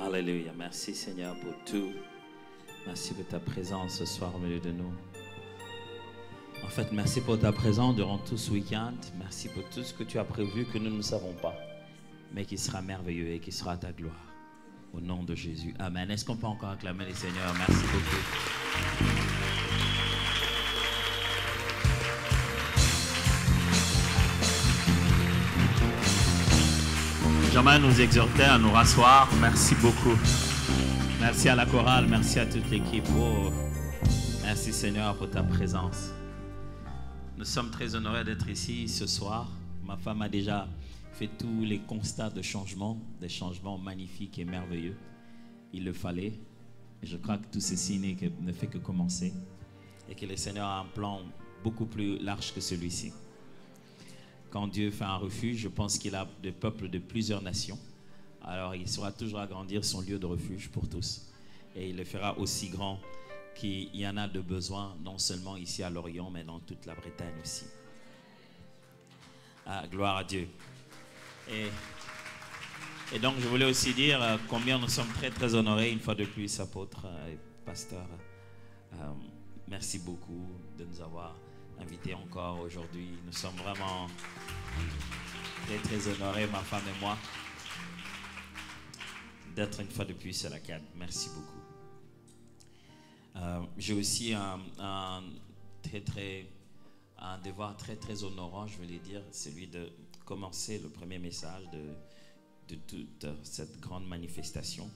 Alléluia. Merci Seigneur pour tout. Merci pour ta présence ce soir au milieu de nous. En fait, merci pour ta présence durant tout ce week-end. Merci pour tout ce que tu as prévu que nous ne savons pas, mais qui sera merveilleux et qui sera à ta gloire. Au nom de Jésus. Amen. Est-ce qu'on peut encore acclamer les Seigneurs? Merci beaucoup. J'aimerais nous exhorter à nous rasseoir. Merci beaucoup. Merci à la chorale. Merci à toute l'équipe. Oh, merci Seigneur pour ta présence. Nous sommes très honorés d'être ici ce soir. Ma femme a déjà fait tous les constats de changement, des changements magnifiques et merveilleux. Il le fallait. Et je crois que tout ceci ne fait que commencer. Et que le Seigneur a un plan beaucoup plus large que celui-ci. Quand Dieu fait un refuge, je pense qu'il a des peuples de plusieurs nations. Alors il saura toujours agrandir son lieu de refuge pour tous. Et il le fera aussi grand qu'il y en a de besoin, non seulement ici à Lorient, mais dans toute la Bretagne aussi. Ah, gloire à Dieu. Et donc je voulais aussi dire combien nous sommes très très honorés, une fois de plus, apôtre et pasteur. Merci beaucoup de nous avoir invités encore aujourd'hui. Nous sommes vraiment très très honorés, ma femme et moi, d'être une fois de plus à la CAD. Merci beaucoup. J'ai aussi un devoir très très honorant, je voulais dire, celui de commencer le premier message de toute cette grande manifestation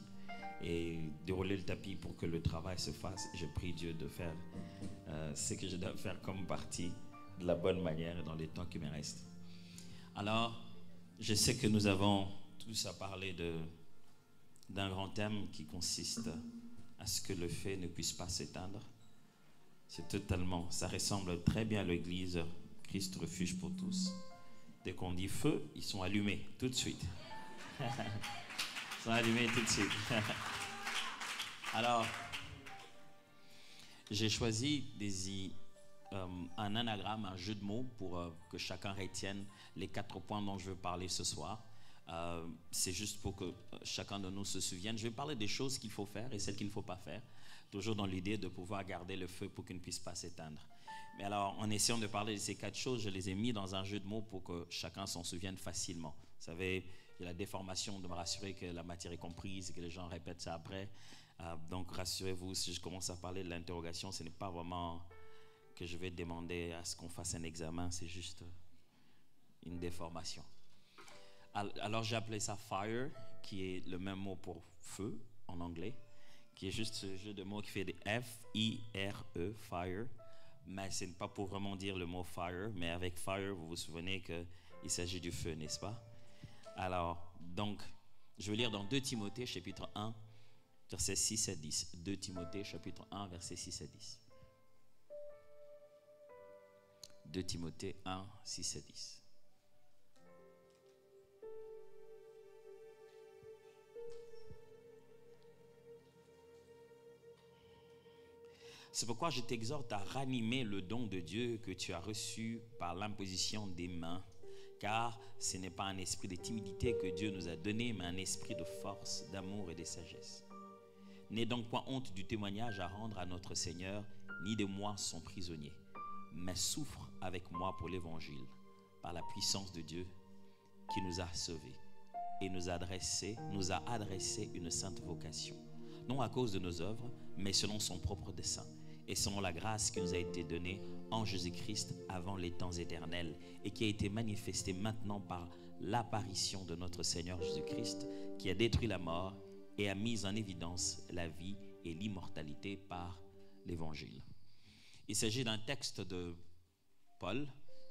et dérouler le tapis pour que le travail se fasse. Je prie Dieu de faire ce que je dois faire comme partie de la bonne manière et dans les temps qui me restent. Alors, je sais que nous avons tous à parler d'un grand thème qui consiste à ce que le feu ne puisse pas s'éteindre. Ça ressemble très bien à l'église Christ refuge pour tous. Dès qu'on dit feu, ils sont allumés tout de suite. Ils sont allumés tout de suite. Alors, j'ai choisi un anagramme, un jeu de mots pour que chacun retienne les 4 points dont je veux parler ce soir. C'est juste pour que chacun de nous se souvienne. Je vais parler des choses qu'il faut faire et celles qu'il ne faut pas faire, toujours dans l'idée de pouvoir garder le feu pour qu'il ne puisse pas s'éteindre. Mais alors, en essayant de parler de ces 4 choses, je les ai mis dans un jeu de mots pour que chacun s'en souvienne facilement. Vous savez, il y a la déformation de me rassurer que la matière est comprise et que les gens répètent ça après. Donc, rassurez-vous, si je commence à parler de l'interrogation, ce n'est pas vraiment que je vais demander à ce qu'on fasse un examen, c'est juste une déformation. Alors, j'ai appelé ça fire, qui est le même mot pour feu en anglais, qui est juste ce jeu de mots qui fait des F-I-R-E, fire. Mais ce n'est pas pour vraiment dire le mot fire, mais avec fire, vous vous souvenez qu'il s'agit du feu, n'est-ce pas? Alors, donc, je vais lire dans 2 Timothée, chapitre 1, versets 6 à 10. 2 Timothée, chapitre 1, versets 6 à 10. 2 Timothée 1, 6 à 10. C'est pourquoi je t'exhorte à ranimer le don de Dieu que tu as reçu par l'imposition des mains, car ce n'est pas un esprit de timidité que Dieu nous a donné, mais un esprit de force, d'amour et de sagesse. N'aie donc point honte du témoignage à rendre à notre Seigneur, ni de moi son prisonnier, mais souffre avec moi pour l'évangile, par la puissance de Dieu qui nous a sauvés et nous a adressé une sainte vocation, non à cause de nos œuvres, mais selon son propre dessein, et selon la grâce qui nous a été donnée en Jésus-Christ avant les temps éternels et qui a été manifestée maintenant par l'apparition de notre Seigneur Jésus-Christ qui a détruit la mort et a mis en évidence la vie et l'immortalité par l'Évangile. Il s'agit d'un texte de Paul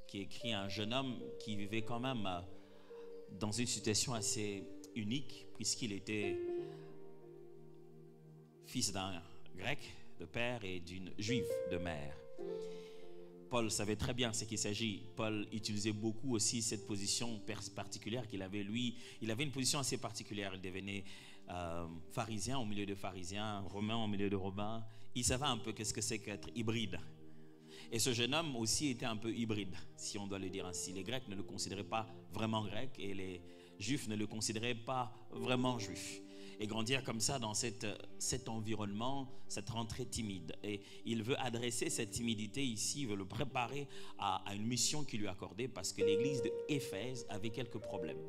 qui écrit à un jeune homme qui vivait quand même dans une situation assez unique puisqu'il était fils d'un grec de père et d'une juive de mère. Paul savait très bien ce qu'il s'agit. Paul utilisait beaucoup aussi cette position particulière qu'il avait. Lui, il avait une position assez particulière. Il devenait pharisien au milieu de pharisiens, romain au milieu de romains. Il savait un peu qu'est-ce que c'est qu'être hybride. Et ce jeune homme aussi était un peu hybride, si on doit le dire ainsi. Les Grecs ne le considéraient pas vraiment grec et les Juifs ne le considéraient pas vraiment juif. et grandir comme ça dans cet environnement, cette rentrée timide. Et il veut adresser cette timidité ici, il veut le préparer à une mission qui lui est accordée parce que l'église d'Éphèse avait quelques problèmes.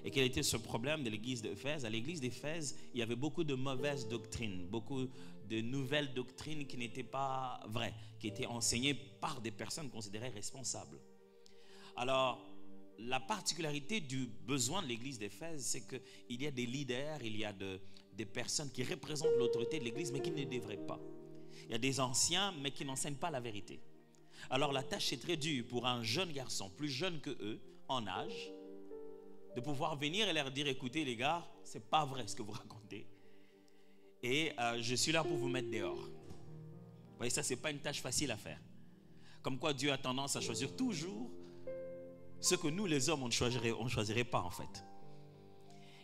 Et quel était ce problème de l'église d'Éphèse? À l'église d'Éphèse, il y avait beaucoup de mauvaises doctrines, beaucoup de nouvelles doctrines qui n'étaient pas vraies, qui étaient enseignées par des personnes considérées responsables. Alors, la particularité du besoin de l'église d'Éphèse, c'est qu'il y a des leaders, il y a des personnes qui représentent l'autorité de l'église, mais qui ne devraient pas. Il y a des anciens, mais qui n'enseignent pas la vérité. Alors la tâche est très dure pour un jeune garçon, plus jeune que eux, en âge, de pouvoir venir et leur dire, écoutez les gars, c'est pas vrai ce que vous racontez. Et je suis là pour vous mettre dehors. Vous voyez, ça, c'est pas une tâche facile à faire. Comme quoi Dieu a tendance à choisir toujours ce que nous les hommes on ne choisirait pas en fait.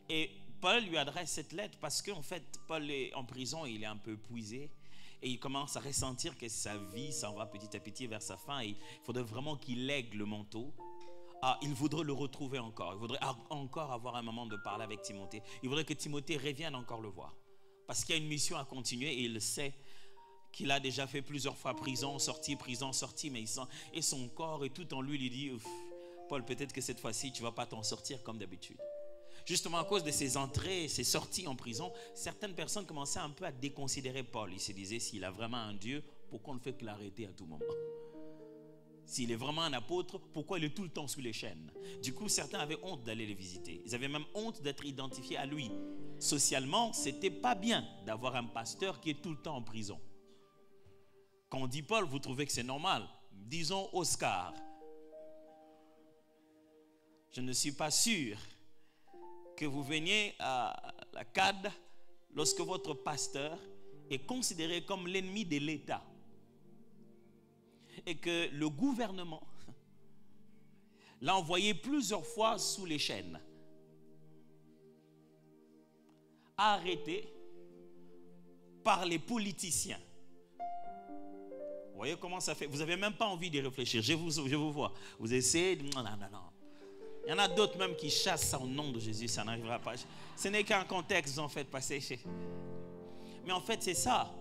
Et Paul lui adresse cette lettre parce qu'en fait Paul est en prison, il est un peu épuisé et il commence à ressentir que sa vie s'en va petit à petit vers sa fin et il faudrait vraiment qu'il lègue le manteau. Il voudrait le retrouver encore, il voudrait encore avoir un moment de parler avec Timothée, il voudrait que Timothée revienne encore le voir parce qu'il y a une mission à continuer et il sait qu'il a déjà fait plusieurs fois prison, sortie, mais il sent, et son corps et tout en lui dit Paul, peut-être que cette fois-ci, tu ne vas pas t'en sortir comme d'habitude. Justement, à cause de ses entrées, ses sorties en prison, certaines personnes commençaient un peu à déconsidérer Paul. Ils se disaient, s'il a vraiment un Dieu, pourquoi on ne fait que l'arrêter à tout moment? S'il est vraiment un apôtre, pourquoi il est tout le temps sous les chaînes? Du coup, certains avaient honte d'aller les visiter. Ils avaient même honte d'être identifiés à lui. Socialement, ce n'était pas bien d'avoir un pasteur qui est tout le temps en prison. Quand on dit Paul, vous trouvez que c'est normal? Disons Oscar. Je ne suis pas sûr que vous veniez à la CAD lorsque votre pasteur est considéré comme l'ennemi de l'État et que le gouvernement l'a envoyé plusieurs fois sous les chaînes, arrêté par les politiciens. Vous voyez comment ça fait? Vous n'avez même pas envie d'y réfléchir. Je vous vois. Vous essayez de... Non. Il y en a d'autres même qui chassent ça au nom de Jésus, ça n'arrivera pas. Ce n'est qu'un contexte, en fait, passé. Mais en fait, c'est ça.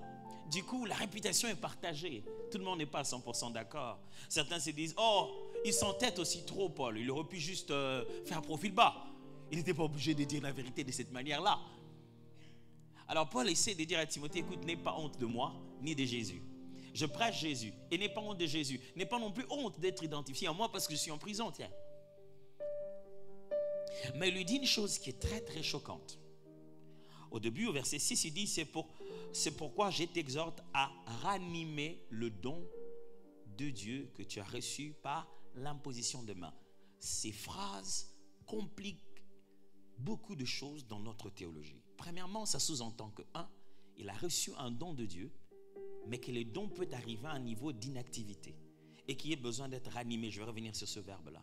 Du coup, la réputation est partagée. Tout le monde n'est pas à 100% d'accord. Certains se disent, il s'entête aussi trop, Paul. Il aurait pu juste faire profil bas. Il n'était pas obligé de dire la vérité de cette manière-là. Alors, Paul essaie de dire à Timothée, écoute, n'aie pas honte de moi, ni de Jésus. Je prêche Jésus. Et n'aie pas honte de Jésus. N'aie pas non plus honte d'être identifié en moi parce que je suis en prison, tiens. Mais il lui dit une chose qui est très très choquante. Au début, au verset 6, il dit, c'est pourquoi je t'exhorte à ranimer le don de Dieu que tu as reçu par l'imposition de main. Ces phrases compliquent beaucoup de choses dans notre théologie. Premièrement, ça sous-entend que, il a reçu un don de Dieu, mais que le don peut arriver à un niveau d'inactivité et qu'il y ait besoin d'être ranimé. Je vais revenir sur ce verbe-là.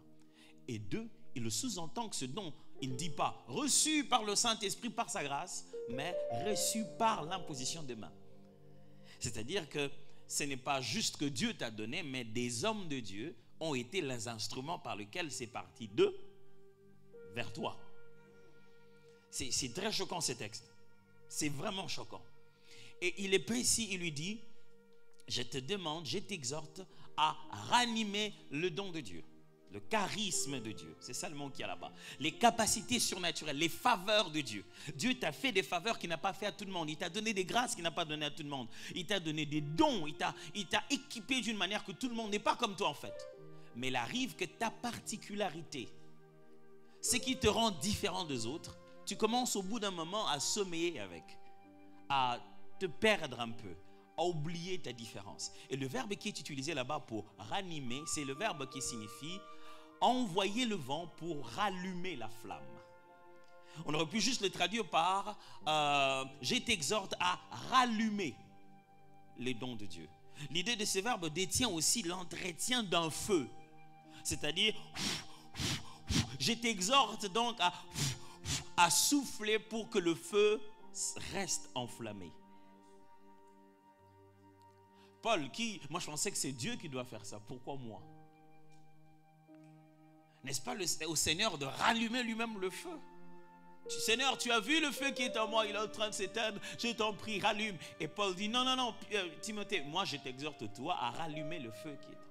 Et 2, il le sous-entend que ce don, il ne dit pas reçu par le Saint-Esprit par sa grâce, mais reçu par l'imposition des mains. C'est-à-dire que ce n'est pas juste que Dieu t'a donné, mais des hommes de Dieu ont été les instruments par lesquels c'est parti d'eux vers toi. C'est très choquant ce texte. C'est vraiment choquant. Et il est précis, il lui dit, je te demande, je t'exhorte à ranimer le don de Dieu. Le charisme de Dieu, c'est ça le mot qu'il y a là-bas. Les capacités surnaturelles, les faveurs de Dieu. Dieu t'a fait des faveurs qu'il n'a pas fait à tout le monde. Il t'a donné des grâces qu'il n'a pas donné à tout le monde. Il t'a donné des dons. Il t'a équipé d'une manière que tout le monde n'est pas comme toi en fait. Mais il arrive que ta particularité, ce qui te rend différent des autres, tu commences au bout d'un moment à sommeiller avec, à te perdre un peu, à oublier ta différence. Et le verbe qui est utilisé là-bas pour ranimer, c'est le verbe qui signifie envoyer le vent pour rallumer la flamme. On aurait pu juste le traduire par je t'exhorte à rallumer les dons de Dieu. L'idée de ce verbe détient aussi l'entretien d'un feu. C'est-à-dire, je t'exhorte donc à souffler pour que le feu reste enflammé. Paul, moi je pensais que c'est Dieu qui doit faire ça. Pourquoi moi? N'est-ce pas au Seigneur de rallumer lui-même le feu? Seigneur, tu as vu le feu qui est en moi, il est en train de s'éteindre, je t'en prie, rallume. Et Paul dit, non, Timothée, moi je t'exhorte toi à rallumer le feu qui est en toi.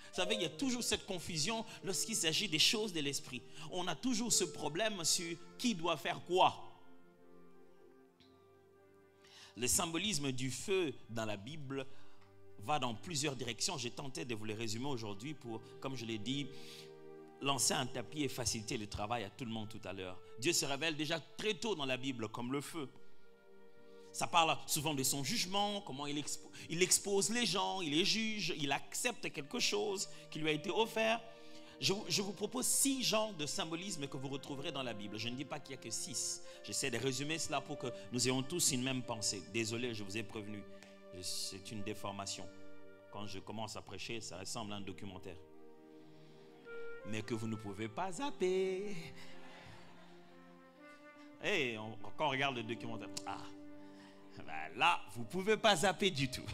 Vous savez, il y a toujours cette confusion lorsqu'il s'agit des choses de l'esprit. On a toujours ce problème sur qui doit faire quoi. Le symbolisme du feu dans la Bible va dans plusieurs directions. J'ai tenté de vous les résumer aujourd'hui pour, comme je l'ai dit, lancer un tapis et faciliter le travail à tout le monde tout à l'heure. Dieu se révèle déjà très tôt dans la Bible comme le feu. Ça parle souvent de son jugement, comment il expose les gens, il les juge, il accepte quelque chose qui lui a été offert. Je vous propose 6 genres de symbolisme que vous retrouverez dans la Bible. Je ne dis pas qu'il n'y a que 6. J'essaie de résumer cela pour que nous ayons tous une même pensée. Désolé, je vous ai prévenu. C'est une déformation. Quand je commence à prêcher, ça ressemble à un documentaire. Mais que vous ne pouvez pas zapper. Hey, quand on regarde le documentaire, ben là, vous ne pouvez pas zapper du tout.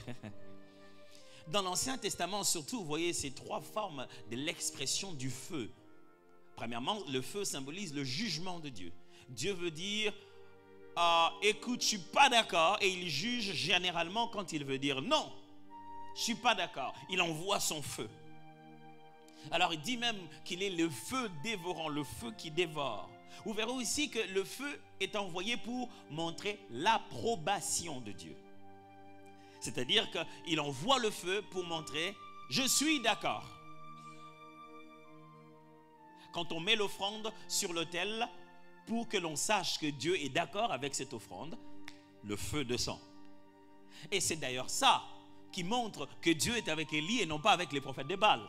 Dans l'Ancien Testament, surtout, vous voyez ces 3 formes de l'expression du feu. Premièrement, le feu symbolise le jugement de Dieu. Dieu veut dire, écoute, je ne suis pas d'accord, et il juge généralement quand il veut dire non, je ne suis pas d'accord. Il envoie son feu. Alors il dit même qu'il est le feu dévorant, le feu qui dévore. Vous verrez aussi que le feu est envoyé pour montrer l'approbation de Dieu. C'est-à-dire qu'il envoie le feu pour montrer « je suis d'accord ». Quand on met l'offrande sur l'autel pour que l'on sache que Dieu est d'accord avec cette offrande, le feu descend. Et c'est d'ailleurs ça qui montre que Dieu est avec Élie et non pas avec les prophètes de Baal.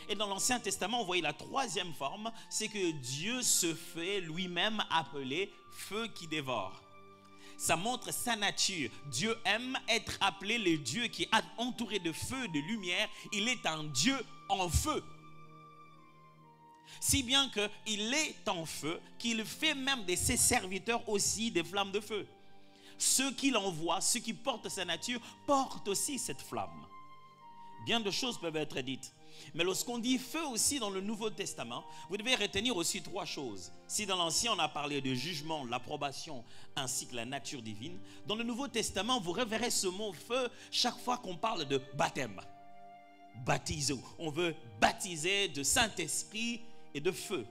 Et dans l'Ancien Testament, vous voyez la 3e forme, c'est que Dieu se fait lui-même appeler feu qui dévore. Ça montre sa nature. Dieu aime être appelé le Dieu qui est entouré de feu, de lumière. Il est un Dieu en feu. Si bien qu'il est en feu, qu'il fait même de ses serviteurs aussi des flammes de feu. Ceux qu'il envoie, ceux qui portent sa nature, portent aussi cette flamme. Bien de choses peuvent être dites. Mais lorsqu'on dit feu aussi dans le Nouveau Testament, vous devez retenir aussi 3 choses. Si dans l'Ancien on a parlé de jugement, l'approbation ainsi que la nature divine, dans le Nouveau Testament vous reverrez ce mot feu chaque fois qu'on parle de baptême. Baptizo. On veut baptiser de Saint-Esprit et de feu.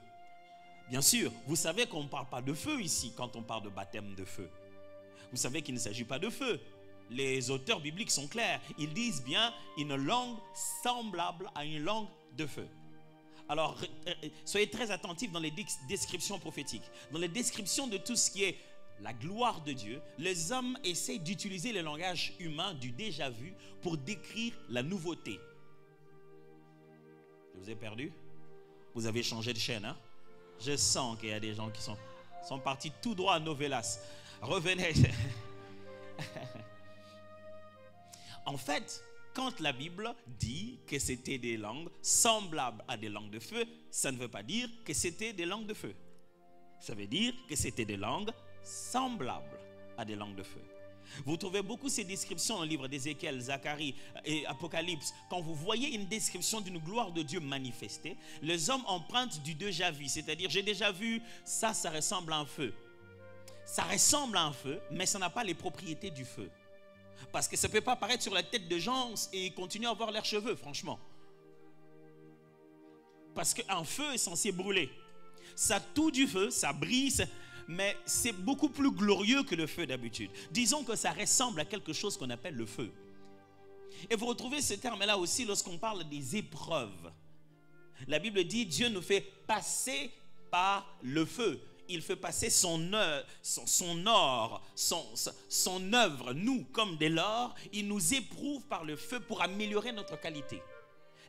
Bien sûr, vous savez qu'on ne parle pas de feu ici quand on parle de baptême de feu. Vous savez qu'il ne s'agit pas de feu. Les auteurs bibliques sont clairs. Ils disent bien une langue semblable à une langue de feu. Alors, soyez très attentifs dans les descriptions prophétiques. Dans les descriptions de tout ce qui est la gloire de Dieu, les hommes essayent d'utiliser le langage humain du déjà vu pour décrire la nouveauté. Je vous ai perdu? Vous avez changé de chaîne, hein? Je sens qu'il y a des gens qui sont partis tout droit à Novelas. Revenez. En fait, quand la Bible dit que c'était des langues semblables à des langues de feu, ça ne veut pas dire que c'était des langues de feu. Ça veut dire que c'était des langues semblables à des langues de feu. Vous trouvez beaucoup ces descriptions dans le livre d'Ézéchiel, Zacharie et Apocalypse. Quand vous voyez une description d'une gloire de Dieu manifestée, les hommes empruntent du déjà vu. C'est-à-dire, j'ai déjà vu, ça ressemble à un feu. Ça ressemble à un feu, mais ça n'a pas les propriétés du feu. Parce que ça ne peut pas apparaître sur la tête de gens et continuer à avoir leurs cheveux, franchement. Parce qu'un feu est censé brûler. Ça tue du feu, ça brille, mais c'est beaucoup plus glorieux que le feu d'habitude. Disons que ça ressemble à quelque chose qu'on appelle le feu. Et vous retrouvez ce terme-là aussi lorsqu'on parle des épreuves. La Bible dit, Dieu nous fait passer par le feu. Il fait passer son œuvre, son œuvre, nous comme de l'or, il nous éprouve par le feu pour améliorer notre qualité.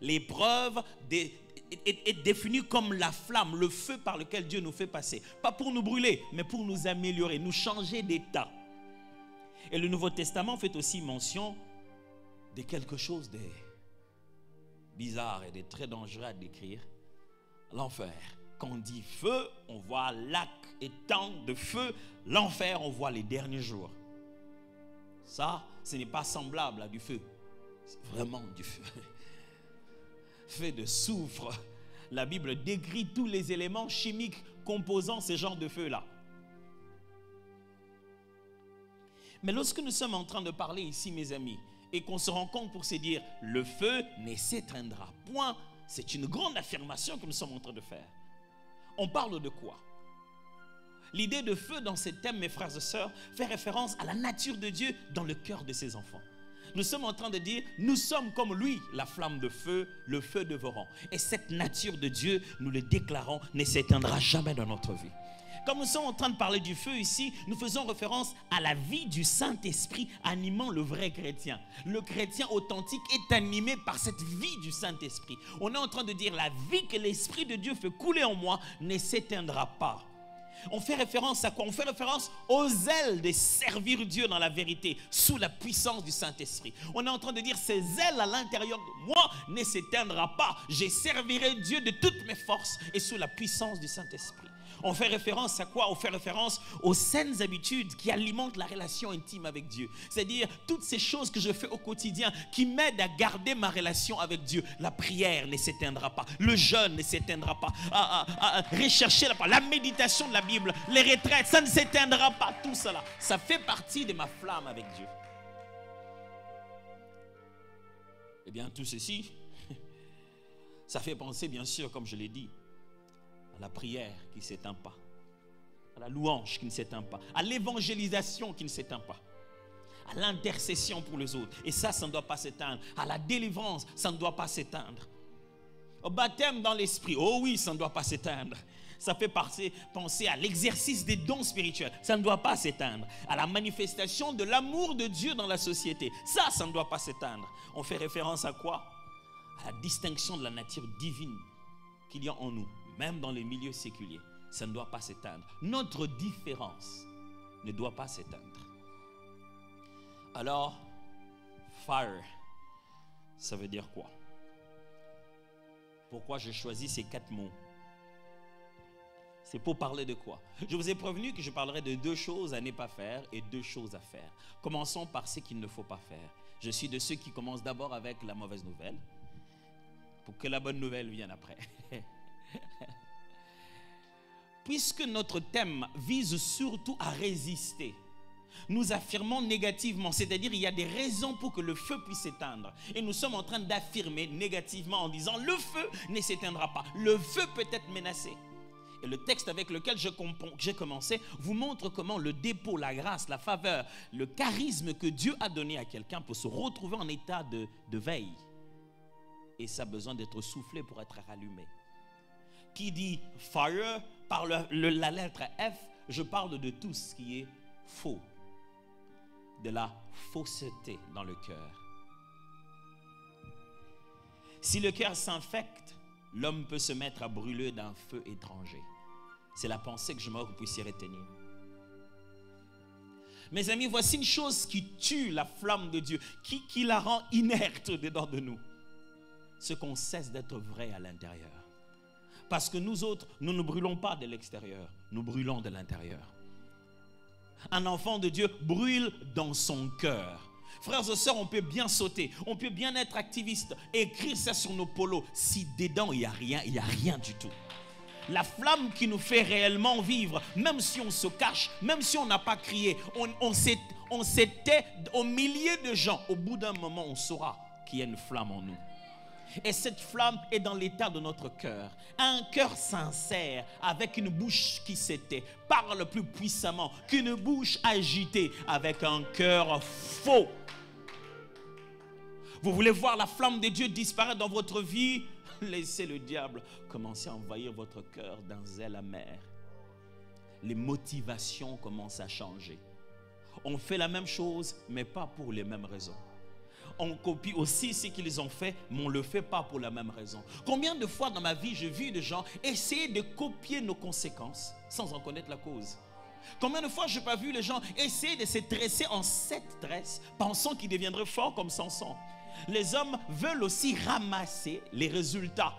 L'épreuve est définie comme la flamme, le feu par lequel Dieu nous fait passer. Pas pour nous brûler, mais pour nous améliorer, nous changer d'état. Et le Nouveau Testament fait aussi mention de quelque chose de bizarre et de très dangereux à décrire, l'enfer. Quand on dit feu, on voit lac et temps de feu. L'enfer, on voit les derniers jours. Ça, ce n'est pas semblable à du feu. C'est vraiment du feu. Feu de soufre. La Bible décrit tous les éléments chimiques composant ce genre de feu-là. Mais lorsque nous sommes en train de parler ici, mes amis, et qu'on se rend compte pour se dire, le feu ne s'éteindra point, c'est une grande affirmation que nous sommes en train de faire. On parle de quoi? L'idée de feu dans ces thèmes, mes frères et sœurs, fait référence à la nature de Dieu dans le cœur de ses enfants. Nous sommes en train de dire, nous sommes comme lui, la flamme de feu, le feu dévorant. Et cette nature de Dieu, nous le déclarons, ne s'éteindra jamais dans notre vie. Comme nous sommes en train de parler du feu ici, nous faisons référence à la vie du Saint-Esprit animant le vrai chrétien. Le chrétien authentique est animé par cette vie du Saint-Esprit. On est en train de dire, la vie que l'Esprit de Dieu fait couler en moi ne s'éteindra pas. On fait référence à quoi? On fait référence aux ailes de servir Dieu dans la vérité, sous la puissance du Saint-Esprit. On est en train de dire, ces ailes à l'intérieur de moi ne s'éteindra pas. Je servirai Dieu de toutes mes forces et sous la puissance du Saint-Esprit. On fait référence à quoi? On fait référence aux saines habitudes qui alimentent la relation intime avec Dieu. C'est-à-dire toutes ces choses que je fais au quotidien qui m'aident à garder ma relation avec Dieu. La prière ne s'éteindra pas. Le jeûne ne s'éteindra pas. Rechercher la méditation de la Bible, les retraites, ça ne s'éteindra pas. Tout cela, ça fait partie de ma flamme avec Dieu. Eh bien, tout ceci, ça fait penser, bien sûr, comme je l'ai dit, à la prière qui ne s'éteint pas, à la louange qui ne s'éteint pas, à l'évangélisation qui ne s'éteint pas, à l'intercession pour les autres. Et ça ne doit pas s'éteindre. À la délivrance, ça ne doit pas s'éteindre. Au baptême dans l'esprit, oh oui, ça ne doit pas s'éteindre. Ça fait penser à l'exercice des dons spirituels. Ça ne doit pas s'éteindre. À la manifestation de l'amour de Dieu dans la société. Ça ne doit pas s'éteindre. On fait référence à quoi? À la distinction de la nature divine qu'il y a en nous. Même dans les milieux séculiers, ça ne doit pas s'éteindre. Notre différence ne doit pas s'éteindre. Alors, fire, ça veut dire quoi? Pourquoi j'ai choisi ces 4 mots? C'est pour parler de quoi? Je vous ai prévenu que je parlerai de 2 choses à ne pas faire et 2 choses à faire. Commençons par ce qu'il ne faut pas faire. Je suis de ceux qui commencent d'abord avec la mauvaise nouvelle, pour que la bonne nouvelle vienne après. Puisque notre thème vise surtout à résister, nous affirmons négativement, c'est-à-dire il y a des raisons pour que le feu puisse s'éteindre. Et nous sommes en train d'affirmer négativement en disant le feu ne s'éteindra pas, le feu peut être menacé. Et le texte avec lequel j'ai commencé vous montre comment le dépôt, la grâce, la faveur, le charisme que Dieu a donné à quelqu'un peut se retrouver en état de veille. Et ça a besoin d'être soufflé pour être rallumé. Qui dit fire, par la lettre F, je parle de tout ce qui est faux. De la fausseté dans le cœur. Si le cœur s'infecte, l'homme peut se mettre à brûler d'un feu étranger. C'est la pensée que j'aimerais que vous puissiez retenir. Mes amis, voici une chose qui tue la flamme de Dieu, qui la rend inerte dedans de nous. C'est qu'on cesse d'être vrai à l'intérieur. Parce que nous autres, nous ne brûlons pas de l'extérieur, nous brûlons de l'intérieur. Un enfant de Dieu brûle dans son cœur. Frères et sœurs, on peut bien sauter, on peut bien être activiste, écrire ça sur nos polos. Si dedans il n'y a rien du tout. La flamme qui nous fait réellement vivre, même si on se cache, même si on n'a pas crié, on s'était au milieu de gens, au bout d'un moment on saura qu'il y a une flamme en nous. Et cette flamme est dans l'état de notre cœur. Un cœur sincère, avec une bouche qui s'était, parle plus puissamment qu'une bouche agitée avec un cœur faux. Vous voulez voir la flamme de Dieu disparaître dans votre vie? Laissez le diable commencer à envahir votre cœur d'un zèle amer. Les motivations commencent à changer. On fait la même chose, mais pas pour les mêmes raisons. On copie aussi ce qu'ils ont fait, mais on ne le fait pas pour la même raison. Combien de fois dans ma vie, j'ai vu des gens essayer de copier nos conséquences sans en connaître la cause? Combien de fois je n'ai pas vu les gens essayer de se tresser en 7 tresses, pensant qu'ils deviendraient forts comme Samson? Les hommes veulent aussi ramasser les résultats.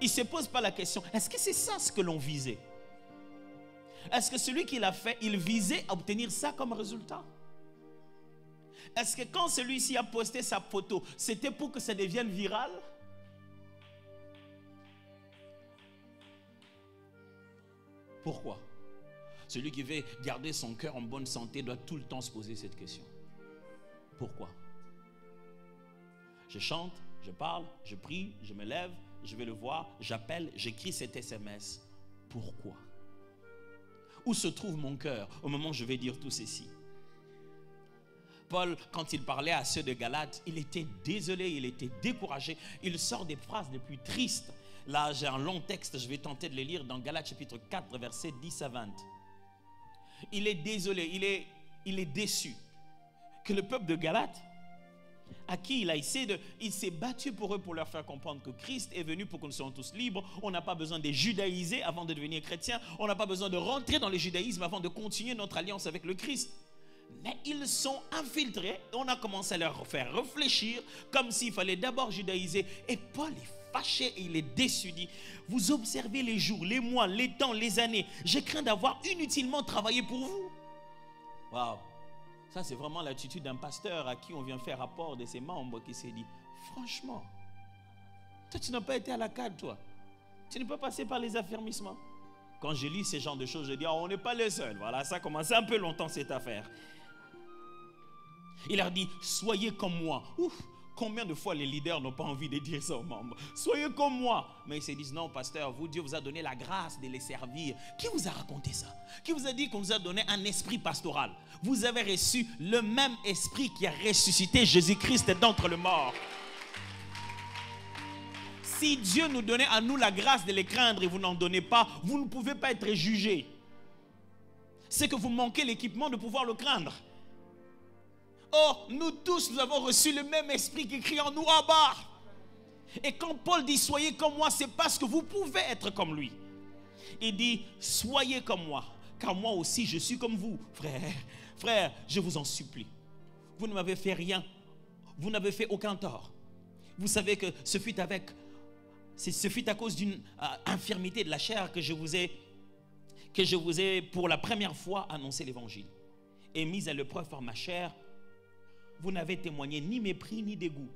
Ils ne se posent pas la question, est-ce que c'est ça ce que l'on visait? Est-ce que celui qui l'a fait, il visait à obtenir ça comme résultat? Est-ce que quand celui-ci a posté sa photo, c'était pour que ça devienne viral? Pourquoi? Celui qui veut garder son cœur en bonne santé doit tout le temps se poser cette question. Pourquoi? Je chante, je parle, je prie, je me lève, je vais le voir, j'appelle, j'écris cet SMS. Pourquoi? Où se trouve mon cœur au moment où je vais dire tout ceci? Paul, quand il parlait à ceux de Galate, il était désolé, il était découragé. Il sort des phrases les plus tristes. Là, j'ai un long texte, je vais tenter de les lire dans Galates chapitre 4, versets 10 à 20. Il est désolé, il est déçu que le peuple de Galate, à qui il s'est battu pour eux pour leur faire comprendre que Christ est venu pour que nous soyons tous libres. On n'a pas besoin de judaiser avant de devenir chrétien. On n'a pas besoin de rentrer dans le judaïsme avant de continuer notre alliance avec le Christ. Mais ils sont infiltrés. On a commencé à leur faire réfléchir comme s'il fallait d'abord judaïser. Et Paul est fâché et il est déçu. Dit, vous observez les jours, les mois, les temps, les années. Je crains d'avoir inutilement travaillé pour vous. Waouh! Ça, c'est vraiment l'attitude d'un pasteur à qui on vient faire rapport de ses membres qui s'est dit, franchement, toi, tu n'as pas été à la CAD, toi. Tu n'es pas passé par les affermissements. Quand je lis ce genre de choses, je dis, oh, on n'est pas les seuls. Voilà, ça a commencé un peu longtemps, cette affaire. Il leur dit, soyez comme moi. Ouf, combien de fois les leaders n'ont pas envie de dire ça aux membres? Soyez comme moi. Mais ils se disent, non, pasteur, vous, Dieu vous a donné la grâce de les servir. Qui vous a raconté ça? Qui vous a dit qu'on nous a donné un esprit pastoral? Vous avez reçu le même esprit qui a ressuscité Jésus-Christ d'entre les morts. Si Dieu nous donnait à nous la grâce de les craindre et vous n'en donnez pas, vous ne pouvez pas être jugé. C'est que vous manquez l'équipement de pouvoir le craindre. Or, nous tous, nous avons reçu le même esprit qui crie en nous, Abba. Et quand Paul dit, soyez comme moi, c'est parce que vous pouvez être comme lui. Il dit, soyez comme moi, car moi aussi je suis comme vous. Frère, je vous en supplie. Vous ne m'avez fait rien. Vous n'avez fait aucun tort. Vous savez que ce fut à cause d'une infirmité de la chair que je vous ai pour la première fois annoncé l'évangile. Et mis à l'épreuve par ma chair, vous n'avez témoigné ni mépris ni dégoût.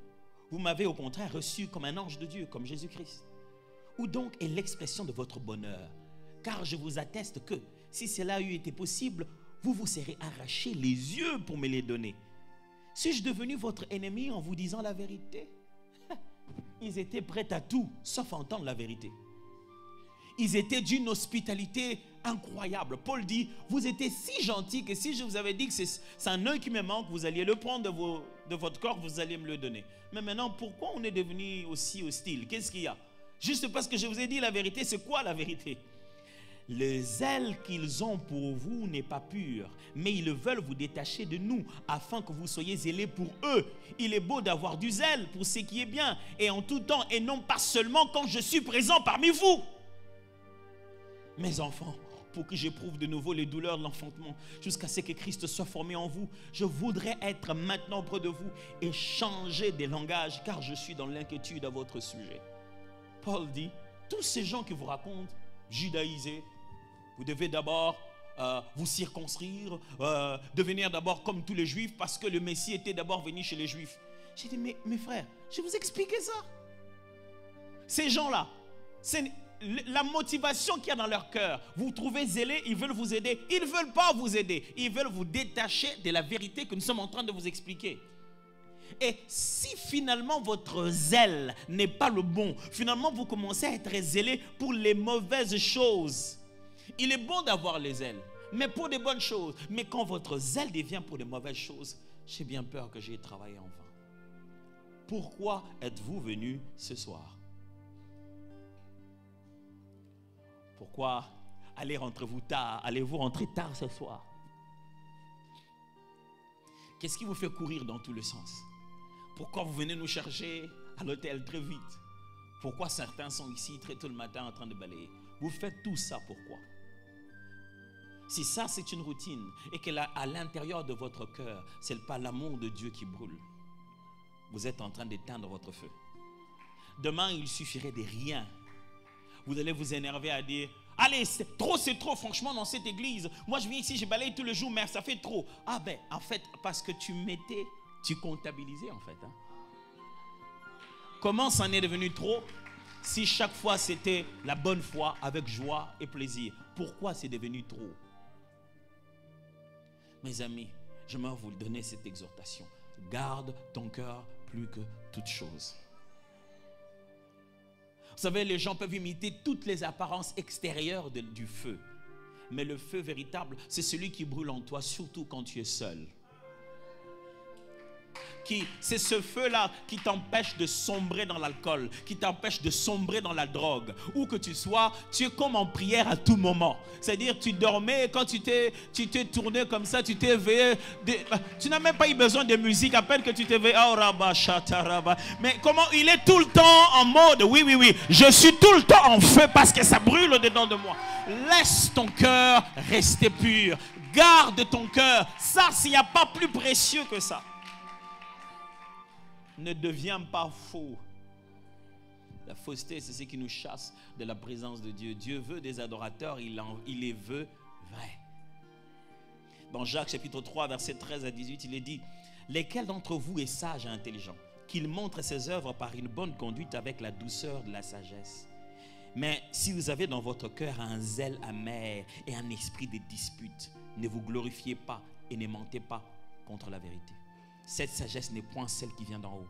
Vous m'avez au contraire reçu comme un ange de Dieu, comme Jésus-Christ. Où donc est l'expression de votre bonheur? Car je vous atteste que, si cela eût été possible, vous vous serez arraché les yeux pour me les donner. Suis-je devenu votre ennemi en vous disant la vérité? Ils étaient prêts à tout, sauf à entendre la vérité. Ils étaient d'une hospitalité incroyable. Paul dit, vous étiez si gentils que si je vous avais dit que c'est un œil qui me manque, vous alliez le prendre de votre corps, vous alliez me le donner. Mais maintenant, pourquoi on est devenu aussi hostile? Qu'est-ce qu'il y a? Juste parce que je vous ai dit la vérité, c'est quoi la vérité? Le zèle qu'ils ont pour vous n'est pas pur, mais ils veulent vous détacher de nous, afin que vous soyez zélés pour eux. Il est beau d'avoir du zèle pour ce qui est bien, et en tout temps, et non pas seulement quand je suis présent parmi vous. Mes enfants, pour que j'éprouve de nouveau les douleurs de l'enfantement, jusqu'à ce que Christ soit formé en vous, je voudrais être maintenant auprès de vous et changer des langages, car je suis dans l'inquiétude à votre sujet. Paul dit, tous ces gens qui vous racontent, judaïser, vous devez d'abord vous circonscrire, devenir d'abord comme tous les juifs, parce que le Messie était d'abord venu chez les juifs. J'ai dit, mais mes frères, je vais vous expliquer ça. Ces gens-là, c'est la motivation qu'il y a dans leur cœur. Vous trouvez zélés, ils veulent vous aider. Ils ne veulent pas vous aider. Ils veulent vous détacher de la vérité que nous sommes en train de vous expliquer. Et si finalement votre zèle n'est pas le bon, finalement vous commencez à être zélé pour les mauvaises choses. Il est bon d'avoir les zèles, mais pour des bonnes choses. Mais quand votre zèle devient pour des mauvaises choses, j'ai bien peur que j'ai travaillé en vain. Pourquoi êtes-vous venus ce soir? Pourquoi allez-vous rentrer tard ce soir? Qu'est-ce qui vous fait courir dans tous les sens? Pourquoi vous venez nous chercher à l'hôtel très vite? Pourquoi certains sont ici très tôt le matin en train de balayer? Vous faites tout ça pourquoi? Si ça c'est une routine et que à l'intérieur de votre cœur, ce n'est pas l'amour de Dieu qui brûle, vous êtes en train d'éteindre votre feu. Demain, il suffirait de rien. Vous allez vous énerver à dire, allez, c'est trop, franchement, dans cette église. Moi, je viens ici, je balaye tous les jours, mais ça fait trop. Ah ben, en fait, parce que tu comptabilisais, en fait. Hein. Comment ça en est devenu trop si chaque fois, c'était la bonne foi avec joie et plaisir? Pourquoi c'est devenu trop? Mes amis, j'aimerais vous donner cette exhortation. Garde ton cœur plus que toute chose. Vous savez, les gens peuvent imiter toutes les apparences extérieures du feu. Mais le feu véritable, c'est celui qui brûle en toi, surtout quand tu es seul. C'est ce feu-là qui t'empêche de sombrer dans l'alcool, qui t'empêche de sombrer dans la drogue. Où que tu sois, tu es comme en prière à tout moment. C'est-à-dire, tu dormais et quand tu t'es tourné comme ça, tu t'es éveillé. Tu n'as même pas eu besoin de musique, à peine que tu t'es éveillé. Oh, rabba, chata, rabba. Mais comment il est tout le temps en mode, oui, je suis tout le temps en feu parce que ça brûle au-dedans de moi. Laisse ton cœur rester pur. Garde ton cœur. Ça, s'il n'y a pas plus précieux que ça. Ne deviens pas faux. La fausseté, c'est ce qui nous chasse de la présence de Dieu. Dieu veut des adorateurs, il les veut vrais. Dans Jacques chapitre 3, versets 13 à 18, il est dit: lesquels d'entre vous est sage et intelligent, qu'il montre ses œuvres par une bonne conduite avec la douceur de la sagesse. Mais si vous avez dans votre cœur un zèle amer et un esprit de dispute, ne vous glorifiez pas et ne mentez pas contre la vérité. Cette sagesse n'est point celle qui vient d'en haut,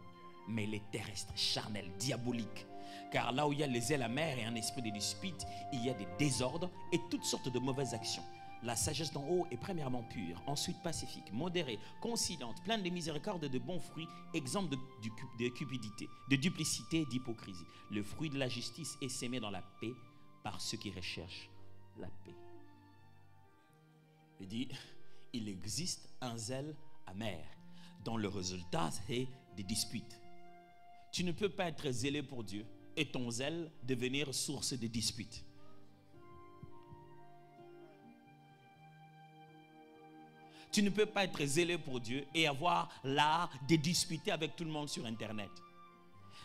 mais elle est terrestre, charnelle, diabolique. Car là où il y a les zèles amers et un esprit de dispute, il y a des désordres et toutes sortes de mauvaises actions. La sagesse d'en haut est premièrement pure, ensuite pacifique, modérée, conciliante, pleine de miséricorde et de bons fruits, exempte de cupidité, de duplicité et d'hypocrisie. Le fruit de la justice est sémé dans la paix par ceux qui recherchent la paix. Il dit, il existe un zèle amer, dont le résultat c'est des disputes. Tu ne peux pas être zélé pour Dieu et ton zèle devenir source de disputes. Tu ne peux pas être zélé pour Dieu et avoir l'art de disputer avec tout le monde sur Internet.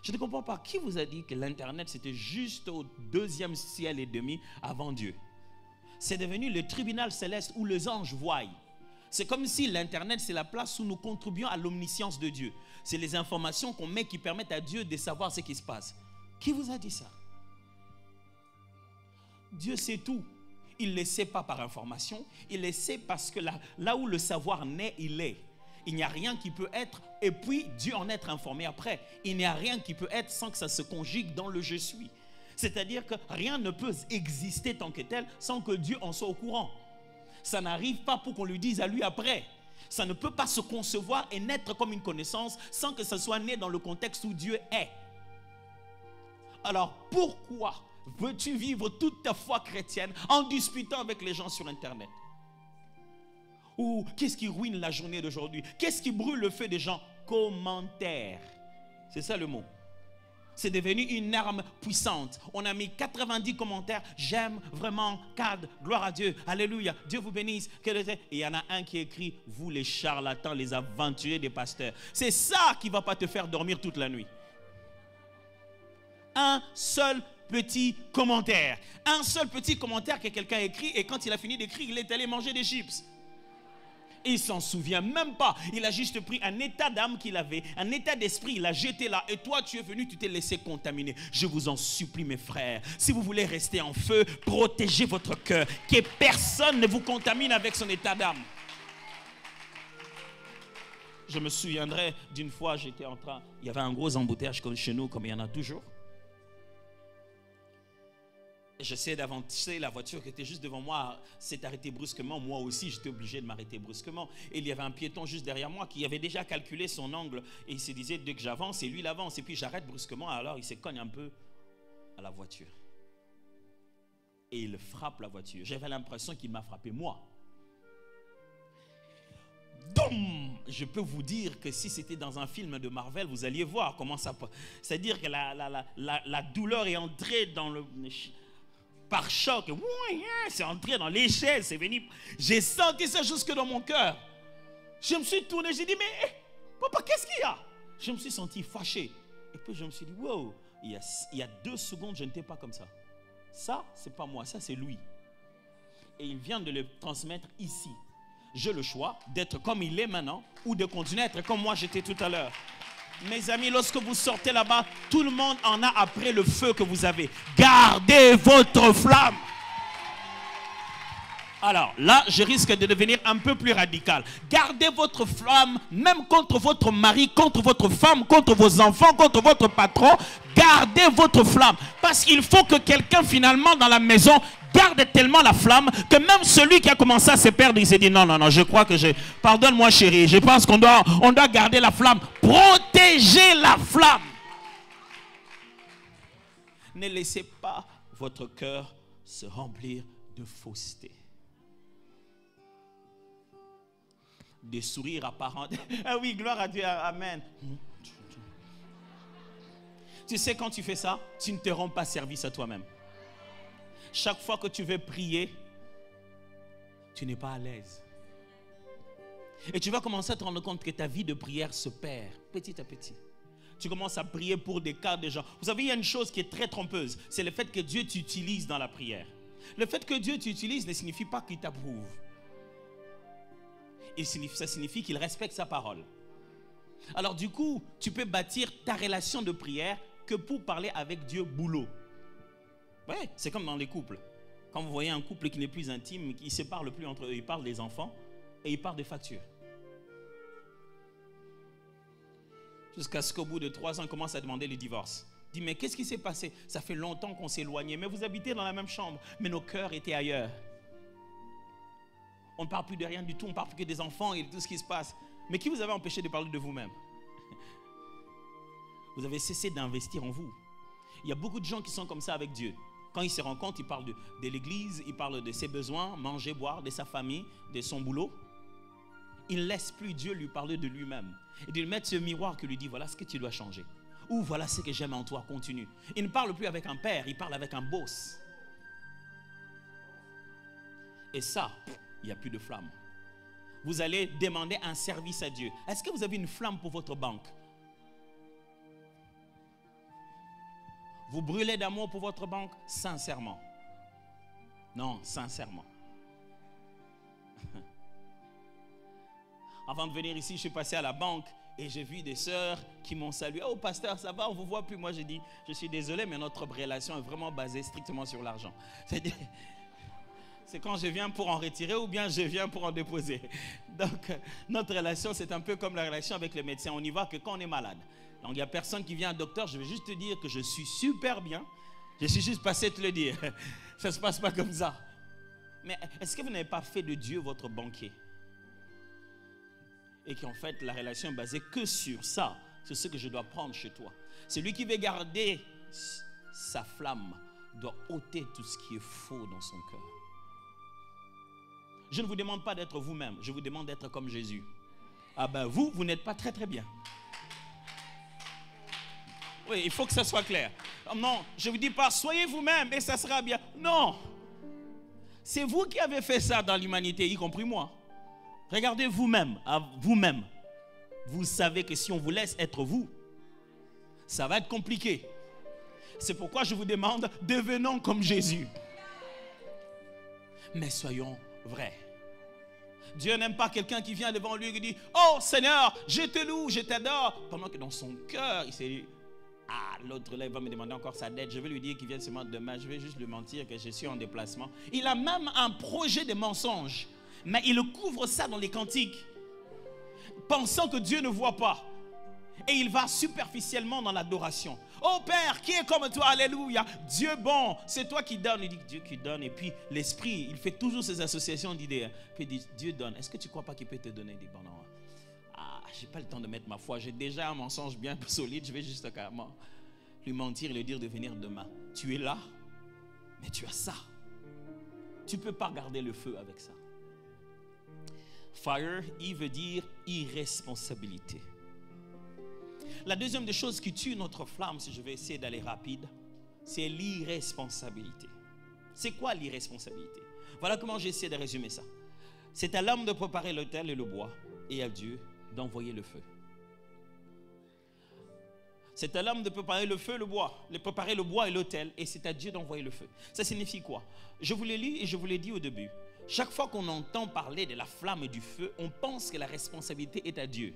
Je ne comprends pas. Qui vous a dit que l'Internet c'était juste au 2e ciel et demi avant Dieu? C'est devenu le tribunal céleste où les anges voient. C'est comme si l'Internet c'est la place où nous contribuons à l'omniscience de Dieu. C'est les informations qu'on met qui permettent à Dieu de savoir ce qui se passe. Qui vous a dit ça? Dieu sait tout. Il ne le sait pas par information, il le sait parce que là où le savoir naît, il est. Il n'y a rien qui peut être, et puis Dieu en être informé après. Il n'y a rien qui peut être sans que ça se conjugue dans le je suis. C'est-à-dire que rien ne peut exister tant que tel sans que Dieu en soit au courant. Ça n'arrive pas pour qu'on lui dise à lui après. Ça ne peut pas se concevoir et naître comme une connaissance sans que ça soit né dans le contexte où Dieu est. Alors pourquoi veux-tu vivre toute ta foi chrétienne en disputant avec les gens sur Internet? Ou qu'est-ce qui ruine la journée d'aujourd'hui? Qu'est-ce qui brûle le feu des gens? Commentaires. C'est ça le mot. C'est devenu une arme puissante. On a mis 90 commentaires. J'aime vraiment, CAD, gloire à Dieu, alléluia, Dieu vous bénisse. Et il y en a un qui écrit: vous les charlatans, les aventuriers des pasteurs. C'est ça qui ne va pas te faire dormir toute la nuit. Un seul petit commentaire. Un seul petit commentaire que quelqu'un a écrit et quand il a fini d'écrire, il est allé manger des chips. Il s'en souvient même pas. Il a juste pris un état d'âme qu'il avait, un état d'esprit, il l'a jeté là. Et toi, tu es venu, tu t'es laissé contaminer. Je vous en supplie, mes frères, si vous voulez rester en feu, protégez votre cœur. Que personne ne vous contamine avec son état d'âme. Je me souviendrai d'une fois, j'étais en train, il y avait un gros embouteillage comme chez nous, comme il y en a toujours. J'essayais d'avancer, la voiture qui était juste devant moi s'est arrêtée brusquement. Moi aussi, j'étais obligé de m'arrêter brusquement. Et il y avait un piéton juste derrière moi qui avait déjà calculé son angle. Et il se disait, dès que j'avance, et lui, il avance. Et puis j'arrête brusquement, alors il se cogne un peu à la voiture. Et il frappe la voiture. J'avais l'impression qu'il m'a frappé moi. Doum! Je peux vous dire que si c'était dans un film de Marvel, vous alliez voir comment ça peut. C'est-à-dire que la douleur est entrée dans le... par choc, c'est entré dans l'échelle, c'est venu. J'ai senti ça jusque dans mon cœur. Je me suis tourné, j'ai dit, mais papa, qu'est-ce qu'il y a? Je me suis senti fâché. Et puis je me suis dit, wow, il y a 2 secondes, je n'étais pas comme ça. Ça, c'est pas moi, ça c'est lui. Et il vient de le transmettre ici. J'ai le choix d'être comme il est maintenant ou de continuer à être comme moi j'étais tout à l'heure. Mes amis, lorsque vous sortez là-bas, tout le monde en a après le feu que vous avez. Gardez votre flamme. Alors là, je risque de devenir un peu plus radical. Gardez votre flamme, même contre votre mari, contre votre femme, contre vos enfants, contre votre patron. Gardez votre flamme. Parce qu'il faut que quelqu'un finalement dans la maison garde tellement la flamme que même celui qui a commencé à se perdre, il s'est dit non, non, non, je crois que j'ai... Pardonne-moi chérie, je pense qu'on doit garder la flamme. Protégez la flamme. Ne laissez pas votre cœur se remplir de fausseté. Des sourires apparents. Ah oui, gloire à Dieu, amen. Tu sais, quand tu fais ça, tu ne te rends pas service à toi-même. Chaque fois que tu veux prier, tu n'es pas à l'aise. Et tu vas commencer à te rendre compte que ta vie de prière se perd petit à petit. Tu commences à prier pour des cas de gens. Vous savez, il y a une chose qui est très trompeuse. C'est le fait que Dieu t'utilise dans la prière. Le fait que Dieu t'utilise ne signifie pas qu'il t'approuve. Ça signifie qu'il respecte sa parole. Alors du coup, tu peux bâtir ta relation de prière que pour parler avec Dieu boulot. Oui, c'est comme dans les couples. Quand vous voyez un couple qui n'est plus intime, ils ne se parlent plus entre eux, ils parlent des enfants et ils parlent des factures. Jusqu'à ce qu'au bout de 3 ans, ils commencent à demander le divorce. Dis, mais qu'est-ce qui s'est passé? Ça fait longtemps qu'on s'est éloigné, mais vous habitez dans la même chambre, mais nos cœurs étaient ailleurs. On ne parle plus de rien du tout, on ne parle plus que des enfants et de tout ce qui se passe. Mais qui vous avait empêché de parler de vous-même? Vous avez cessé d'investir en vous. Il y a beaucoup de gens qui sont comme ça avec Dieu. Quand ils se rencontrent, ils parlent de l'église, ils parlent de ses besoins, manger, boire, de sa famille, de son boulot. Ils ne laissent plus Dieu lui parler de lui-même. Et de lui mettre ce miroir qui lui dit, voilà ce que tu dois changer. Ou voilà ce que j'aime en toi, continue. Il ne parle plus avec un père, il parle avec un boss. Et ça, il n'y a plus de flamme. Vous allez demander un service à Dieu. Est-ce que vous avez une flamme pour votre banque? Vous brûlez d'amour pour votre banque? Sincèrement. Non, sincèrement. Avant de venir ici, je suis passé à la banque et j'ai vu des sœurs qui m'ont salué. Oh pasteur, ça va, on ne vous voit plus. Moi j'ai dit, je suis désolé, mais notre relation est vraiment basée strictement sur l'argent. C'est quand je viens pour en retirer ou bien je viens pour en déposer. Donc notre relation, c'est un peu comme la relation avec les médecins. On n'y va que quand on est malade. Donc il n'y a personne qui vient un docteur, je vais juste te dire que je suis super bien. Je suis juste passé te le dire. Ça ne se passe pas comme ça. Mais est-ce que vous n'avez pas fait de Dieu votre banquier? Et qu'en fait, la relation est basée que sur ça. C'est ce que je dois prendre chez toi. Celui qui veut garder sa flamme doit ôter tout ce qui est faux dans son cœur. Je ne vous demande pas d'être vous-même. Je vous demande d'être comme Jésus. Ah ben vous n'êtes pas très très bien. Oui, il faut que ça soit clair. Non, je ne vous dis pas, soyez vous-même et ça sera bien. Non. C'est vous qui avez fait ça dans l'humanité, y compris moi. Regardez vous-même, à vous-même. Vous savez que si on vous laisse être vous, ça va être compliqué. C'est pourquoi je vous demande, devenons comme Jésus. Mais soyons vrais. Dieu n'aime pas quelqu'un qui vient devant lui et qui dit, oh Seigneur, je te loue, je t'adore. Pendant que dans son cœur, il s'est dit, ah, l'autre là, il va me demander encore sa dette. Je vais lui dire qu'il vient seulement demain. Je vais juste lui mentir que je suis en déplacement. Il a même un projet de mensonge. Mais il couvre ça dans les cantiques, pensant que Dieu ne voit pas. Et il va superficiellement dans l'adoration. Oh Père, qui est comme toi, alléluia. Dieu bon, c'est toi qui donnes. Il dit Dieu qui donne. Et puis l'esprit, il fait toujours ces associations d'idées. Puis il dit Dieu donne. Est-ce que tu ne crois pas qu'il peut te donner des bonhommes? Ah, je n'ai pas le temps de mettre ma foi. J'ai déjà un mensonge bien solide. Je vais juste carrément lui mentir et lui dire de venir demain. Tu es là, mais tu as ça. Tu ne peux pas garder le feu avec ça. Fire, il veut dire irresponsabilité. La deuxième des choses qui tue notre flamme, si je vais essayer d'aller rapide, c'est l'irresponsabilité. C'est quoi l'irresponsabilité? Voilà comment j'essaie de résumer ça. C'est à l'homme de préparer l'autel et le bois, et à Dieu d'envoyer le feu. C'est à l'homme de préparer le feu, le bois, de préparer le bois et l'autel, et c'est à Dieu d'envoyer le feu. Ça signifie quoi? Je vous l'ai lu et je vous l'ai dit au début. Chaque fois qu'on entend parler de la flamme et du feu, on pense que la responsabilité est à Dieu.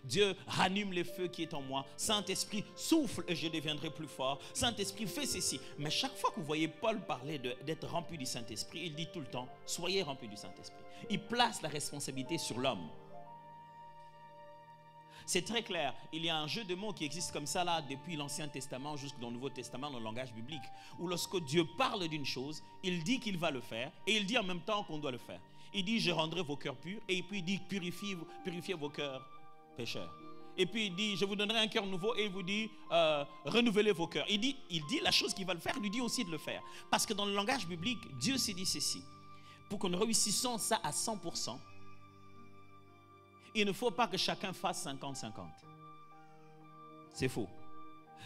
Dieu, ranime les feux qui est en moi. Saint-Esprit, souffle et je deviendrai plus fort. Saint-Esprit, fais ceci. Mais chaque fois que vous voyez Paul parler d'être rempli du Saint-Esprit, il dit tout le temps, soyez remplis du Saint-Esprit. Il place la responsabilité sur l'homme. C'est très clair. Il y a un jeu de mots qui existe comme ça là depuis l'Ancien Testament jusqu'au Nouveau Testament dans le langage biblique, où lorsque Dieu parle d'une chose, il dit qu'il va le faire et il dit en même temps qu'on doit le faire. Il dit je rendrai vos cœurs purs et puis il dit purifiez vos cœurs pécheurs. Et puis il dit je vous donnerai un cœur nouveau et il vous dit renouvelez vos cœurs. Il dit la chose qu'il va le faire, il lui dit aussi de le faire. Parce que dans le langage biblique, Dieu s'est dit ceci. Pour que nous réussissions ça à 100%, il ne faut pas que chacun fasse 50-50. C'est faux.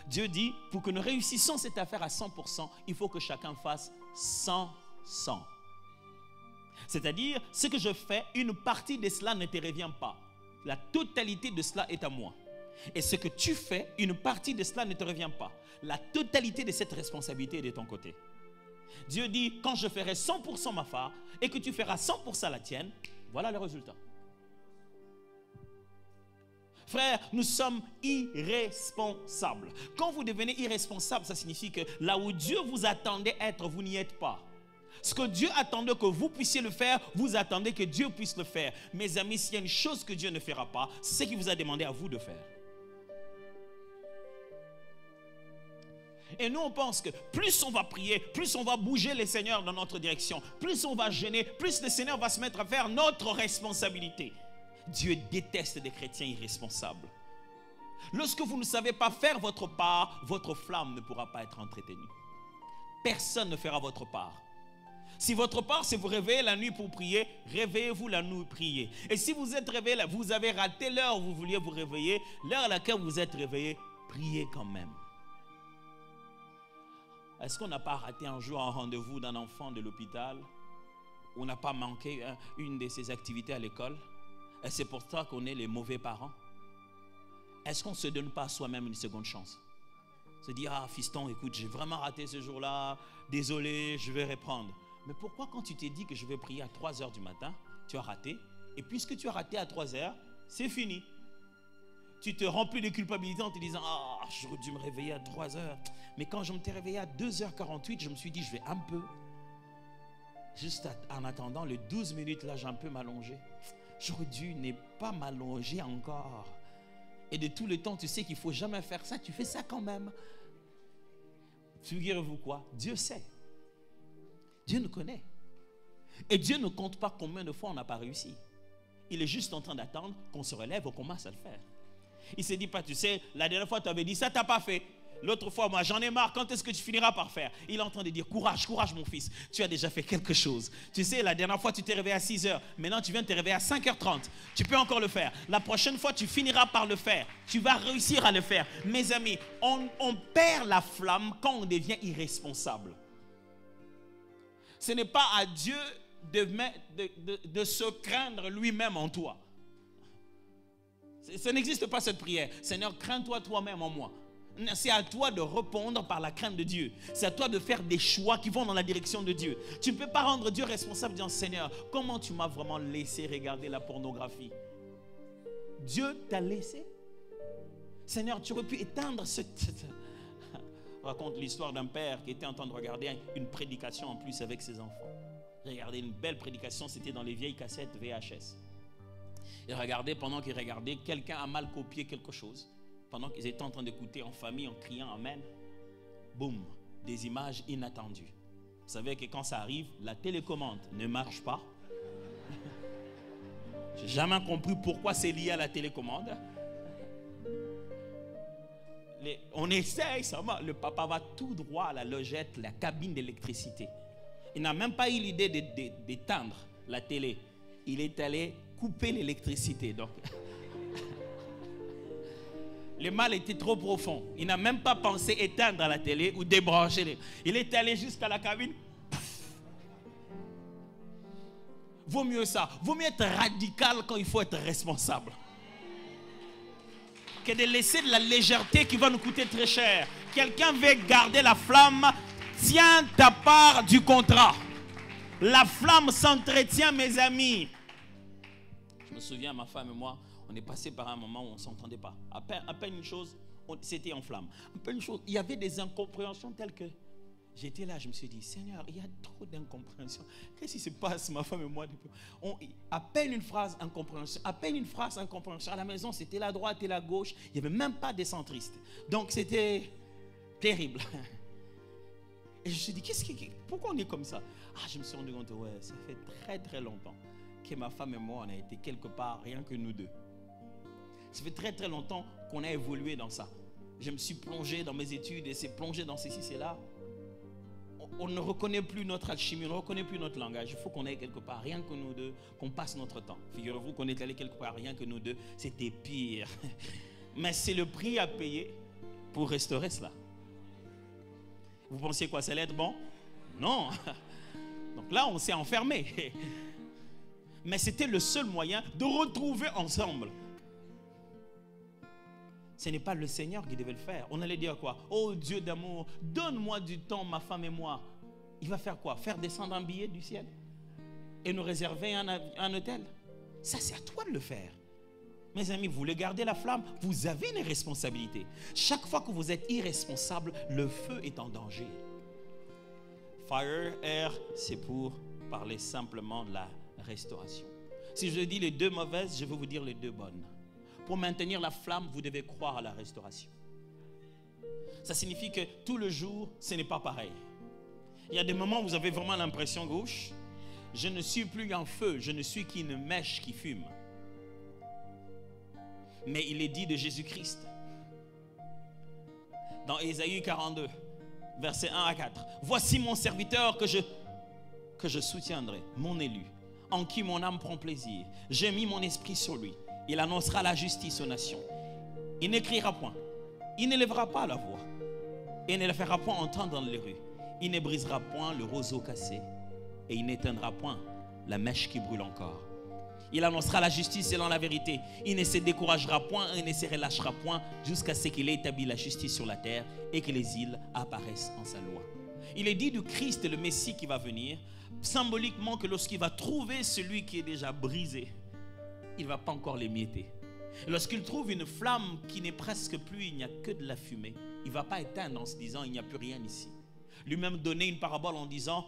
Dieu dit, pour que nous réussissions cette affaire à 100%, il faut que chacun fasse 100-100. C'est-à-dire, ce que je fais, une partie de cela ne te revient pas. La totalité de cela est à moi. Et ce que tu fais, une partie de cela ne te revient pas. La totalité de cette responsabilité est de ton côté. Dieu dit, quand je ferai 100% ma part et que tu feras 100% la tienne, voilà le résultat. Frère, nous sommes irresponsables. Quand vous devenez irresponsable, ça signifie que là où Dieu vous attendait être, vous n'y êtes pas. Ce que Dieu attendait que vous puissiez le faire, vous attendez que Dieu puisse le faire. Mes amis, s'il y a une chose que Dieu ne fera pas, c'est ce qu'il vous a demandé à vous de faire. Et nous, on pense que plus on va prier, plus on va bouger les seigneurs dans notre direction, plus on va jeûner, plus le Seigneur va se mettre à faire notre responsabilité. Dieu déteste des chrétiens irresponsables. Lorsque vous ne savez pas faire votre part, votre flamme ne pourra pas être entretenue. Personne ne fera votre part. Si votre part, c'est vous réveiller la nuit pour prier, réveillez-vous la nuit, priez. Et si vous êtes réveillé, vous avez raté l'heure où vous vouliez vous réveiller, l'heure à laquelle vous êtes réveillé, priez quand même. Est-ce qu'on n'a pas raté un jour un rendez-vous d'un enfant de l'hôpital? On n'a pas manqué une de ses activités à l'école? Et c'est pour ça qu'on est les mauvais parents. Est-ce qu'on ne se donne pas à soi-même une seconde chance? Se dire, ah fiston, écoute, j'ai vraiment raté ce jour-là, désolé, je vais reprendre. Mais pourquoi quand tu t'es dit que je vais prier à 3 heures du matin, tu as raté? Et puisque tu as raté à 3 heures, c'est fini. Tu te remplis de culpabilité en te disant, ah, j'aurais dû me réveiller à 3 heures. Mais quand je me suis réveillé à 2h48, je me suis dit, je vais un peu. Juste en attendant les 12 minutes, là, j'ai un peu m'allonger. J'aurais dû ne pas m'allonger encore. Et de tout le temps, tu sais qu'il ne faut jamais faire ça. Tu fais ça quand même. Figurez-vous quoi? Dieu sait. Dieu nous connaît. Et Dieu ne compte pas combien de fois on n'a pas réussi. Il est juste en train d'attendre qu'on se relève et qu'on commence à le faire. Il ne se dit pas, tu sais, la dernière fois tu avais dit ça, tu n'as pas fait. L'autre fois, moi, j'en ai marre. Quand est-ce que tu finiras par faire? Il est en train de dire, courage, courage, mon fils. Tu as déjà fait quelque chose. Tu sais, la dernière fois, tu t'es réveillé à 6 heures. Maintenant, tu viens de te réveiller à 5h30. Tu peux encore le faire. La prochaine fois, tu finiras par le faire. Tu vas réussir à le faire. Mes amis, on perd la flamme quand on devient irresponsable. Ce n'est pas à Dieu de se craindre lui-même en toi. Ça n'existe pas cette prière. Seigneur, crains-toi toi-même en moi. C'est à toi de répondre par la crainte de Dieu. C'est à toi de faire des choix qui vont dans la direction de Dieu. Tu ne peux pas rendre Dieu responsable en disant, Seigneur, comment tu m'as vraiment laissé regarder la pornographie? Dieu t'a laissé? Seigneur, tu aurais pu éteindre ce... Raconte l'histoire d'un père qui était en train de regarder une prédication en plus avec ses enfants. Regardez une belle prédication, c'était dans les vieilles cassettes VHS. Et regardez, pendant qu'il regardait, quelqu'un a mal copié quelque chose. Pendant qu'ils étaient en train d'écouter en famille, en criant Amen, boum, des images inattendues. Vous savez que quand ça arrive, la télécommande ne marche pas. Je n'ai jamais compris pourquoi c'est lié à la télécommande. On essaye, ça va. Le papa va tout droit à la logette, la cabine d'électricité. Il n'a même pas eu l'idée d'éteindre la télé. Il est allé couper l'électricité. Donc... Le mal était trop profond. Il n'a même pas pensé éteindre la télé ou débrancher. Il est allé jusqu'à la cabine. Vaut mieux ça. Vaut mieux être radical quand il faut être responsable. Que de laisser de la légèreté qui va nous coûter très cher. Quelqu'un veut garder la flamme. Tiens ta part du contrat. La flamme s'entretient, mes amis. Je me souviens, ma femme et moi, On est passé par un moment où on ne s'entendait pas. À peine une chose, c'était en flamme. À peine une chose, il y avait des incompréhensions telles que j'étais là, je me suis dit, Seigneur, il y a trop d'incompréhension. Qu'est-ce qui se passe, ma femme et moi? À peine une phrase, incompréhension. À peine une phrase, incompréhension. À la maison, c'était la droite et la gauche. Il n'y avait même pas des centristes. Donc, c'était terrible. Et je me suis dit, pourquoi on est comme ça? Je me suis rendu compte, ouais, ça fait très très longtemps que ma femme et moi, on a été quelque part, rien que nous deux. Ça fait très très longtemps qu'on a évolué dans ça. Je me suis plongé dans mes études et c'est plongé dans ceci, c'est là. On ne reconnaît plus notre alchimie, on ne reconnaît plus notre langage. Il faut qu'on aille quelque part, rien que nous deux, qu'on passe notre temps. Figurez-vous qu'on est allé quelque part, rien que nous deux, c'était pire. Mais c'est le prix à payer pour restaurer cela. Vous pensiez quoi, ça allait être bon? Non. Donc là, on s'est enfermé. Mais c'était le seul moyen de retrouver ensemble. Ce n'est pas le Seigneur qui devait le faire. On allait dire quoi? Oh Dieu d'amour, donne-moi du temps, ma femme et moi. Il va faire quoi? Faire descendre un billet du ciel et nous réserver un hôtel? Ça, c'est à toi de le faire. Mes amis, vous voulez garder la flamme? Vous avez une responsabilité. Chaque fois que vous êtes irresponsable, le feu est en danger. Fire, air, c'est pour parler simplement de la restauration. Si je dis les deux mauvaises, je vais vous dire les deux bonnes. Pour maintenir la flamme, vous devez croire à la restauration. Ça signifie que tout le jour, ce n'est pas pareil. Il y a des moments où vous avez vraiment l'impression gauche. Je ne suis plus en feu, je ne suis qu'une mèche qui fume. Mais il est dit de Jésus-Christ dans Ésaïe 42, versets 1 à 4. Voici mon serviteur que je soutiendrai, mon élu, en qui mon âme prend plaisir. J'ai mis mon esprit sur lui. Il annoncera la justice aux nations. Il n'écrira point. Il ne lèvera pas la voix. Et ne la fera point entendre dans les rues. Il ne brisera point le roseau cassé. Et il n'éteindra point la mèche qui brûle encore. Il annoncera la justice selon la vérité. Il ne se découragera point et ne se relâchera point jusqu'à ce qu'il ait établi la justice sur la terre et que les îles apparaissent en sa loi. Il est dit du Christ, le Messie qui va venir, symboliquement que lorsqu'il va trouver celui qui est déjà brisé, il ne va pas encore l'émietter. Lorsqu'il trouve une flamme qui n'est presque plus, il n'y a que de la fumée, il ne va pas éteindre en se disant il n'y a plus rien ici. Lui-même donnait une parabole en disant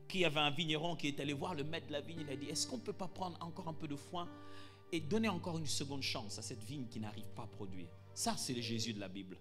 qu'il y avait un vigneron qui est allé voir le maître de la vigne. Il a dit, est-ce qu'on ne peut pas prendre encore un peu de foin et donner encore une seconde chance à cette vigne qui n'arrive pas à produire? Ça, c'est le Jésus de la Bible.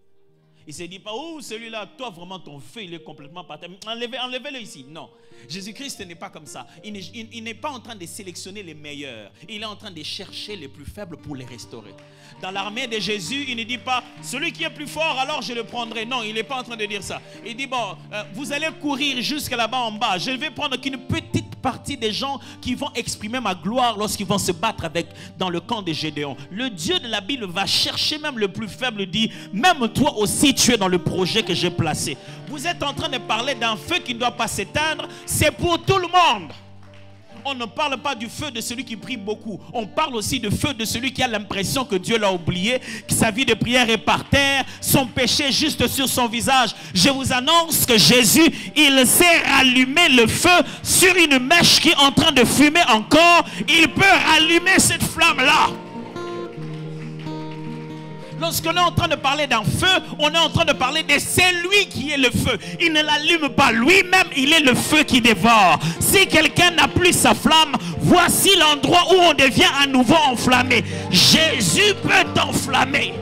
Il ne s'est dit pas, oh celui-là, toi vraiment ton feu il est complètement par terre. Enlevez-le ici. Non, Jésus-Christ n'est pas comme ça. Il n'est pas en train de sélectionner les meilleurs. Il est en train de chercher les plus faibles pour les restaurer. Dans l'armée de Jésus, il ne dit pas, celui qui est plus fort, alors je le prendrai. Non, il n'est pas en train de dire ça. Il dit, bon, vous allez courir jusqu'à là-bas en bas. Je vais prendre qu'une petite partie des gens qui vont exprimer ma gloire lorsqu'ils vont se battre dans le camp de Gédéon. Le Dieu de la Bible va chercher même le plus faible, dit, même toi aussi tu es dans le projet que j'ai placé. Vous êtes en train de parler d'un feu qui ne doit pas s'éteindre, c'est pour tout le monde. On ne parle pas du feu de celui qui prie beaucoup. On parle aussi du feu de celui qui a l'impression que Dieu l'a oublié, que sa vie de prière est par terre, son péché juste sur son visage. Je vous annonce que Jésus, il sait rallumer le feu sur une mèche qui est en train de fumer encore. Il peut rallumer cette flamme-là. Lorsqu'on est en train de parler d'un feu, on est en train de parler de c'est lui qui est le feu. Il ne l'allume pas lui-même, il est le feu qui dévore. Si quelqu'un n'a plus sa flamme, voici l'endroit où on devient à nouveau enflammé. Jésus peut t'enflammer.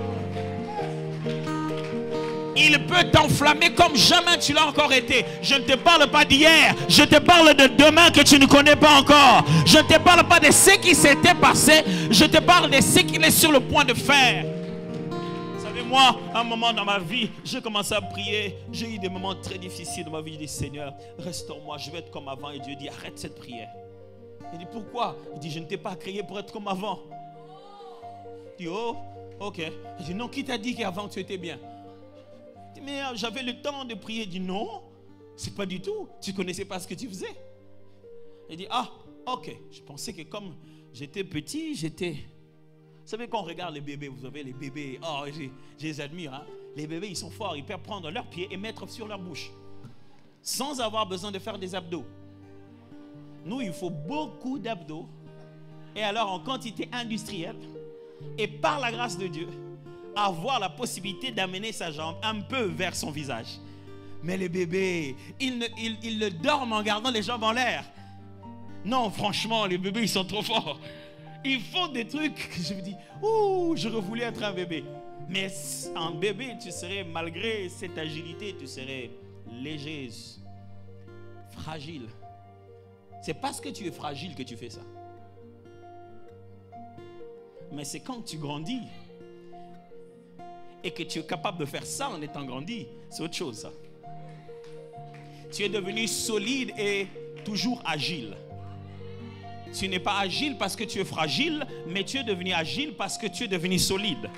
Il peut t'enflammer comme jamais tu l'as encore été. Je ne te parle pas d'hier, je te parle de demain que tu ne connais pas encore. Je ne te parle pas de ce qui s'était passé, je te parle de ce qu'il est sur le point de faire. Moi, à un moment dans ma vie, j'ai commencé à prier. J'ai eu des moments très difficiles dans ma vie. Je dis, Seigneur, restaure-moi, je vais être comme avant. Et Dieu dit, arrête cette prière. Il dit, pourquoi? Il dit, je ne t'ai pas créé pour être comme avant. Il dit, oh, ok. Il dit, non, qui t'a dit qu'avant tu étais bien? Il dit, mais j'avais le temps de prier. Il dit, non, c'est pas du tout. Tu ne connaissais pas ce que tu faisais. Il dit, ah, ok. Je pensais que comme j'étais petit, Vous savez, quand on regarde les bébés, vous savez, les bébés, oh, je les admire. Hein? Les bébés, ils sont forts. Ils peuvent prendre leurs pieds et mettre sur leur bouche. Sans avoir besoin de faire des abdos. Nous, il faut beaucoup d'abdos. Et alors, en quantité industrielle. et par la grâce de Dieu, avoir la possibilité d'amener sa jambe un peu vers son visage. Mais les bébés, ils le dorment en gardant les jambes en l'air. Non, franchement, les bébés, ils sont trop forts. Ils font des trucs que je me dis, ouh, j'aurais voulu être un bébé. Mais un bébé, tu serais, malgré cette agilité, tu serais léger, fragile. C'est parce que tu es fragile que tu fais ça. Mais c'est quand tu grandis et que tu es capable de faire ça en étant grandi, c'est autre chose, ça. Tu es devenu solide et toujours agile. Tu n'es pas agile parce que tu es fragile, mais tu es devenu agile parce que tu es devenu solide.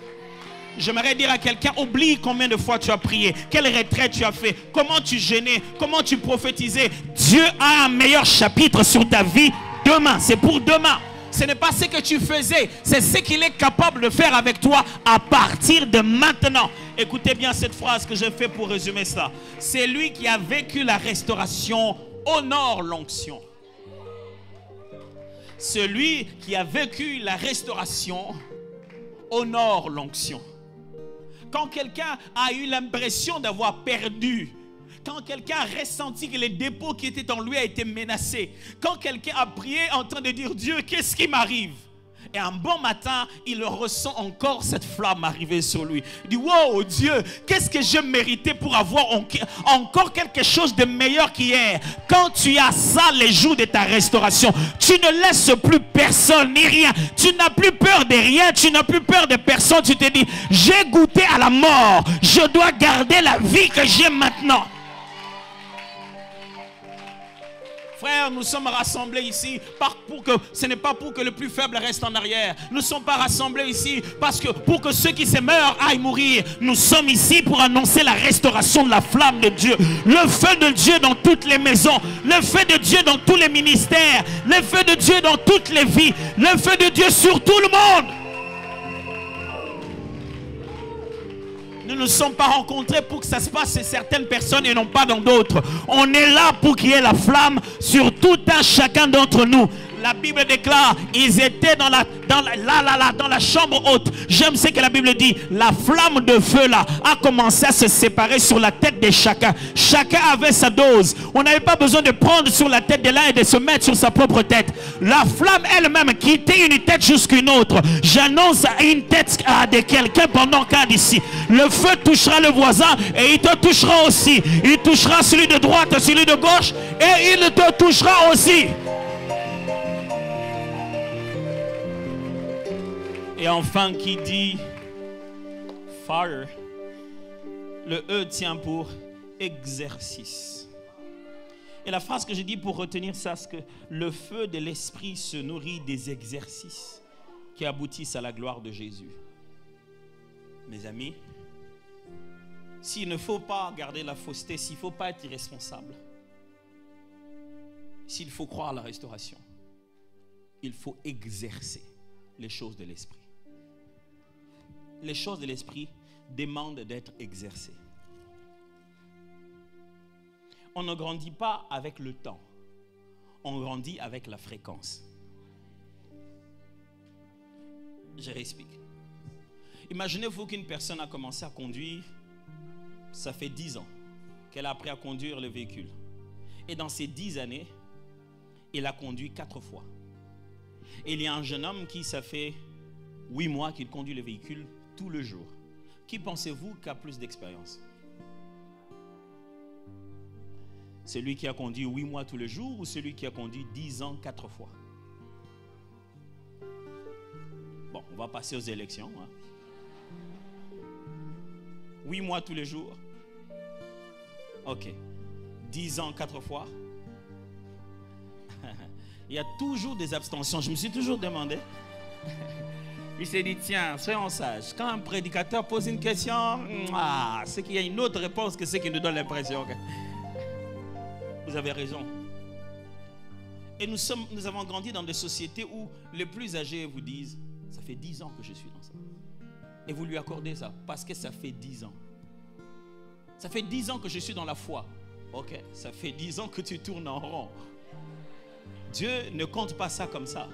J'aimerais dire à quelqu'un, oublie combien de fois tu as prié, quelle retraite tu as fait, comment tu jeûnais, comment tu prophétisais. Dieu a un meilleur chapitre sur ta vie demain, c'est pour demain. Ce n'est pas ce que tu faisais, c'est ce qu'il est capable de faire avec toi à partir de maintenant. Écoutez bien cette phrase que j'ai fait pour résumer ça. C'est lui qui a vécu la restauration, honore l'onction. Celui qui a vécu la restauration, honore l'onction. Quand quelqu'un a eu l'impression d'avoir perdu, quand quelqu'un a ressenti que les dépôts qui étaient en lui a été menacés, quand quelqu'un a prié en train de dire, Dieu, qu'est-ce qui m'arrive? Et un bon matin, il ressent encore cette flamme arriver sur lui. Il dit, wow, Dieu, qu'est-ce que j'ai mérité pour avoir encore quelque chose de meilleur qu'hier? Quand tu as ça les jours de ta restauration, tu ne laisses plus personne ni rien. Tu n'as plus peur de rien, tu n'as plus peur de personne. Tu te dis, j'ai goûté à la mort, je dois garder la vie que j'ai maintenant. Frères, nous sommes rassemblés ici pour que ce n'est pas pour que le plus faible reste en arrière. Nous ne sommes pas rassemblés ici parce que pour que ceux qui se meurent aillent mourir. Nous sommes ici pour annoncer la restauration de la flamme de Dieu. Le feu de Dieu dans toutes les maisons. Le feu de Dieu dans tous les ministères. Le feu de Dieu dans toutes les vies. Le feu de Dieu sur tout le monde. Nous ne nous sommes pas rencontrés pour que ça se passe chez certaines personnes et non pas dans d'autres. On est là pour qu'il y ait la flamme sur tout un chacun d'entre nous. La Bible déclare, ils étaient dans la chambre haute. J'aime ce que la Bible dit. La flamme de feu là a commencé à se séparer sur la tête de chacun. Chacun avait sa dose. On n'avait pas besoin de prendre sur la tête de l'un et de se mettre sur sa propre tête. La flamme elle-même quittait une tête jusqu'une autre. J'annonce à une tête de quelqu'un pendant qu'un d'ici. Le feu touchera le voisin et il te touchera aussi. Il touchera celui de droite, celui de gauche et il te touchera aussi. Et enfin, qui dit fire, le E tient pour exercice. Et la phrase que je dis pour retenir ça, c'est que le feu de l'esprit se nourrit des exercices qui aboutissent à la gloire de Jésus. Mes amis, s'il ne faut pas garder la fausseté, s'il ne faut pas être irresponsable, s'il faut croire à la restauration, il faut exercer les choses de l'esprit. Les choses de l'esprit demandent d'être exercées. On ne grandit pas avec le temps. On grandit avec la fréquence. Je réexplique. Imaginez-vous qu'une personne a commencé à conduire, ça fait 10 ans qu'elle a appris à conduire le véhicule. Et dans ces 10 années, il a conduit 4 fois. Et il y a un jeune homme qui, ça fait 8 mois qu'il conduit le véhicule tout le jour. Qui pensez-vous qui a plus d'expérience? Celui qui a conduit 8 mois tous les jours ou celui qui a conduit 10 ans 4 fois? Bon, on va passer aux élections. 8 mois tous les jours. Ok. 10 ans 4 fois. Il y a toujours des abstentions. Je me suis toujours demandé. Il s'est dit, tiens, soyons sages. Quand un prédicateur pose une question, c'est qu'il y a une autre réponse que ce qui nous donne l'impression. Vous avez raison. Et nous avons grandi dans des sociétés où les plus âgés vous disent, ça fait 10 ans que je suis dans ça. Et vous lui accordez ça parce que ça fait 10 ans. Ça fait 10 ans que je suis dans la foi. Ok, ça fait 10 ans que tu tournes en rond. Dieu ne compte pas ça comme ça.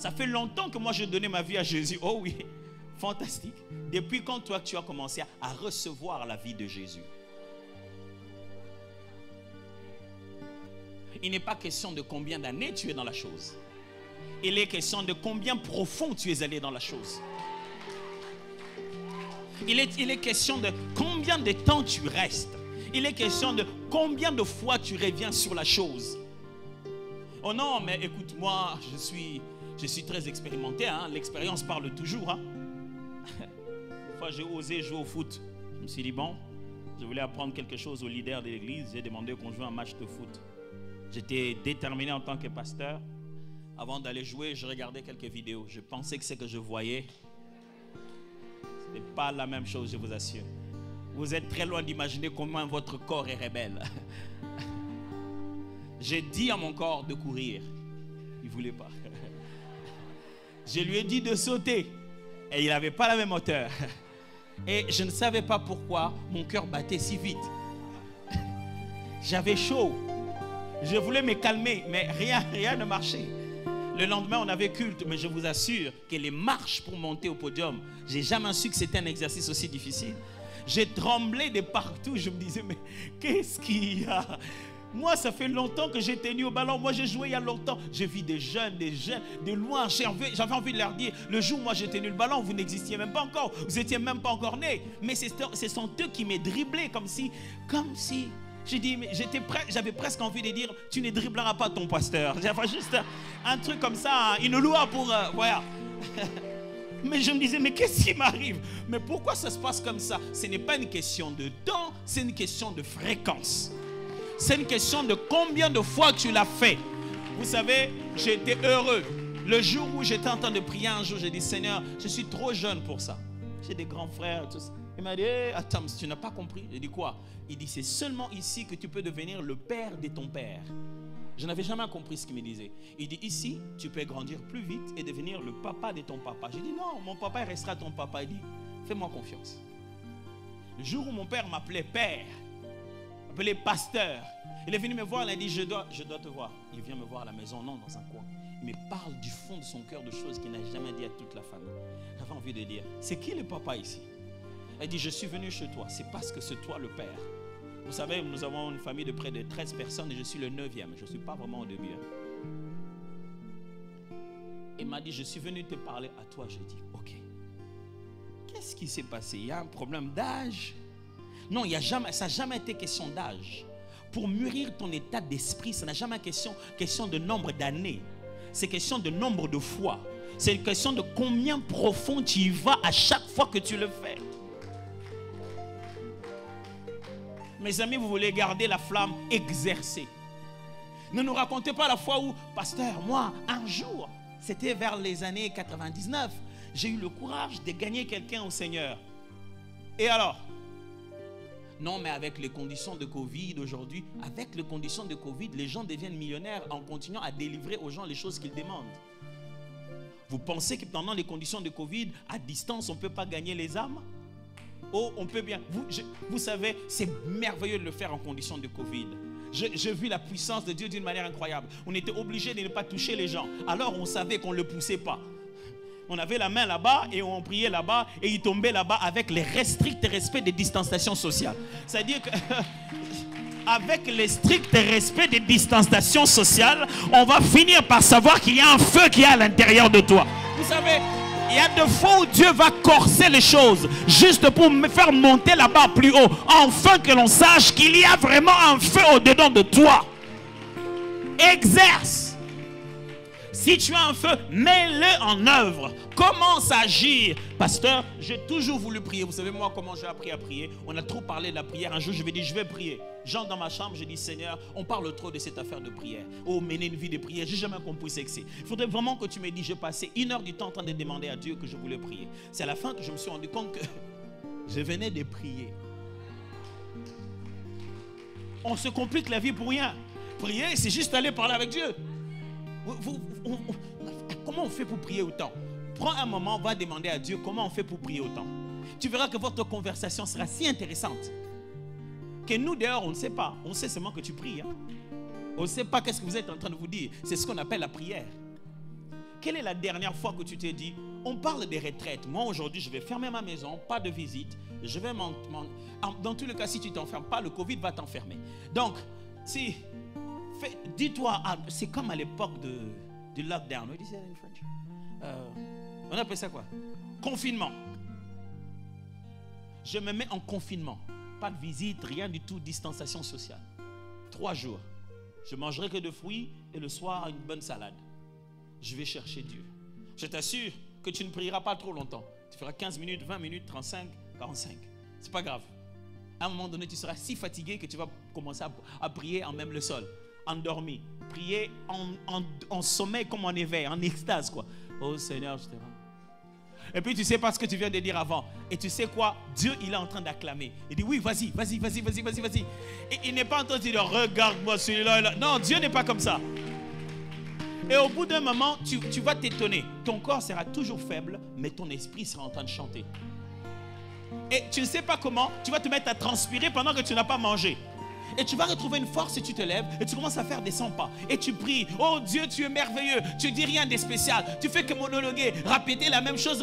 Ça fait longtemps que moi je donnais ma vie à Jésus. Oh oui, fantastique. Depuis quand toi tu as commencé à recevoir la vie de Jésus? Il n'est pas question de combien d'années tu es dans la chose. Il est question de combien profond tu es allé dans la chose. Il est question de combien de temps tu restes. Il est question de combien de fois tu reviens sur la chose. Oh non, mais écoute-moi, je suis très expérimenté. Hein? L'expérience parle toujours. Hein? Une fois, j'ai osé jouer au foot. Je me suis dit, bon, je voulais apprendre quelque chose au leader de l'église. J'ai demandé qu'on joue un match de foot. J'étais déterminé en tant que pasteur. Avant d'aller jouer, je regardais quelques vidéos. Je pensais que ce que je voyais, ce n'est pas la même chose, je vous assure. Vous êtes très loin d'imaginer comment votre corps est rebelle. J'ai dit à mon corps de courir. Il ne voulait pas. Je lui ai dit de sauter. Et il n'avait pas la même hauteur. Et je ne savais pas pourquoi mon cœur battait si vite. J'avais chaud. Je voulais me calmer, mais rien ne marchait. Le lendemain, on avait culte, mais je vous assure que les marches pour monter au podium, je n'ai jamais su que c'était un exercice aussi difficile. J'ai tremblé de partout. Je me disais, mais qu'est-ce qu'il y a? Moi, ça fait longtemps que j'ai tenu au ballon. Moi, j'ai joué il y a longtemps. J'ai vu des jeunes, de loin. J'avais envie de leur dire, le jour où moi j'ai tenu le ballon, vous n'existiez même pas encore. Vous n'étiez même pas encore nés. Mais ce sont eux qui m'ont dribblé comme si... J'ai dit, j'avais presque envie de dire, tu ne dribbleras pas ton pasteur. J'avais juste un truc comme ça, une loi pour... voilà. Mais je me disais, mais qu'est-ce qui m'arrive? Mais pourquoi ça se passe comme ça? Ce n'est pas une question de temps, c'est une question de fréquence. C'est une question de combien de fois tu l'as fait. Vous savez, j'ai été heureux. Le jour où j'étais en train de prier un jour, j'ai dit, Seigneur, je suis trop jeune pour ça. J'ai des grands frères, tout ça. Il m'a dit, attends, tu n'as pas compris? J'ai dit quoi? Il dit, c'est seulement ici que tu peux devenir le père de ton père. Je n'avais jamais compris ce qu'il me disait. Il dit, ici, tu peux grandir plus vite et devenir le papa de ton papa. J'ai dit, non, mon papa restera ton papa. Il dit, fais-moi confiance. Le jour où mon père m'appelait père, m'appelait pasteur, il est venu me voir, il a dit, je dois te voir. Il vient me voir à la maison, non, dans un coin. Il me parle du fond de son cœur de choses qu'il n'a jamais dit à toute la famille. J'avais envie de dire, c'est qui le papa ici? Il dit, je suis venu chez toi, c'est parce que c'est toi le père. Vous savez, nous avons une famille de près de 13 personnes et je suis le 9e. Je ne suis pas vraiment au début. Il m'a dit, je suis venu te parler à toi. J'ai dit, ok. Qu'est-ce qui s'est passé? Il y a un problème d'âge? Non, ça n'a jamais été question d'âge. Pour mûrir ton état d'esprit, ça n'a jamais été question de nombre d'années. C'est question de nombre de fois. C'est une question de combien profond tu y vas à chaque fois que tu le fais. Mes amis, vous voulez garder la flamme exercée. Ne nous racontez pas la fois où, pasteur, moi, un jour, c'était vers les années 99, j'ai eu le courage de gagner quelqu'un au Seigneur. Et alors? Non, mais avec les conditions de Covid aujourd'hui, avec les conditions de Covid, les gens deviennent millionnaires en continuant à délivrer aux gens les choses qu'ils demandent. Vous pensez que pendant les conditions de Covid, à distance, on ne peut pas gagner les âmes? Oh, on peut bien. Vous savez, c'est merveilleux de le faire en conditions de Covid. J'ai vu la puissance de Dieu d'une manière incroyable. On était obligé de ne pas toucher les gens. Alors on savait qu'on ne le poussait pas. On avait la main là-bas et on priait là-bas et il tombait là-bas avec les stricts respects des distanciations sociales. C'est-à-dire que avec les stricts respects des distanciations sociales, on va finir par savoir qu'il y a un feu qui est à l'intérieur de toi. Vous savez, il y a des fois où Dieu va corser les choses juste pour me faire monter là-bas plus haut, afin que l'on sache qu'il y a vraiment un feu au-dedans de toi. Exerce. Si tu as un feu, mets-le en œuvre. Commence à agir. Pasteur, j'ai toujours voulu prier. Vous savez moi comment j'ai appris à prier? On a trop parlé de la prière. Un jour je vais dire je vais prier. J'entre dans ma chambre, je dis Seigneur, on parle trop de cette affaire de prière. Oh, mener une vie de prière, j'ai jamais compris ce que c'est. Il faudrait vraiment que tu me dises, j'ai passé 1 heure du temps en train de demander à Dieu que je voulais prier. C'est à la fin que je me suis rendu compte que je venais de prier. On se complique la vie pour rien. Prier, c'est juste aller parler avec Dieu. Comment on fait pour prier autant? Prends un moment, va demander à Dieu comment on fait pour prier autant. Tu verras que votre conversation sera si intéressante que nous d'ailleurs on ne sait pas. On sait seulement que tu pries. On ne sait pas qu'est-ce que vous êtes en train de vous dire. C'est ce qu'on appelle la prière. Quelle est la dernière fois que tu t'es dit, on parle des retraites. Moi, aujourd'hui, je vais fermer ma maison, pas de visite. Je vais dans tous les cas, si tu ne t'enfermes pas, le Covid va t'enfermer. Donc, dis-toi, c'est comme à l'époque du lockdown. What do you say in French? On appelle ça quoi? Confinement. Je me mets en confinement. Pas de visite, rien du tout, distanciation sociale. 3 jours. Je mangerai que de fruits et le soir une bonne salade. Je vais chercher Dieu. Je t'assure que tu ne prieras pas trop longtemps. Tu feras 15 minutes, 20 minutes, 35, 45. C'est pas grave. À un moment donné, tu seras si fatigué que tu vas commencer à prier en même le sol. Endormi. Prier en sommeil comme en éveil, en extase quoi. Oh Seigneur, je te rends. Et puis tu sais pas ce que tu viens de dire avant. Et tu sais quoi? Dieu, il est en train d'acclamer. Il dit oui, vas-y. Et il n'est pas en train de dire regarde-moi celui-là. Non, Dieu n'est pas comme ça. Et au bout d'un moment, tu vas t'étonner. Ton corps sera toujours faible, mais ton esprit sera en train de chanter. Et tu ne sais pas comment, tu vas te mettre à transpirer pendant que tu n'as pas mangé. Et tu vas retrouver une force et tu te lèves et tu commences à faire des 100 pas. Et tu pries, oh Dieu, tu es merveilleux. Tu dis rien de spécial. Tu fais que monologuer, répéter la même chose.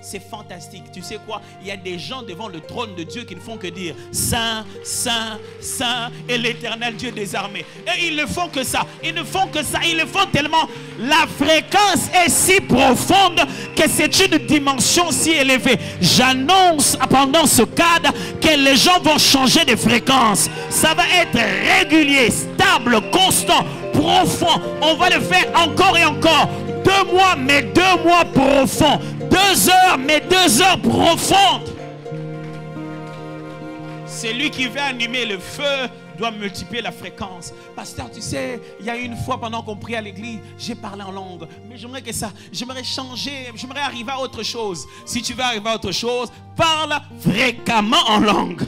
C'est fantastique. Tu sais quoi? Il y a des gens devant le trône de Dieu qui ne font que dire Saint, Saint, Saint est l'éternel Dieu des armées. Et ils ne font que ça. Ils ne font que ça. Ils le font tellement. La fréquence est si profonde que c'est une dimension si élevée. J'annonce pendant ce cadre que les gens vont changer de fréquence. Ça va être régulier, stable, constant, profond. On va le faire encore et encore. 2 mois, mais 2 mois profonds. 2 heures, mais 2 heures profondes. C'est lui qui veut animer le feu, doit multiplier la fréquence. Pasteur, tu sais, il y a une fois pendant qu'on prie à l'église, j'ai parlé en langue. Mais j'aimerais changer, j'aimerais arriver à autre chose. Si tu veux arriver à autre chose, parle fréquemment en langue.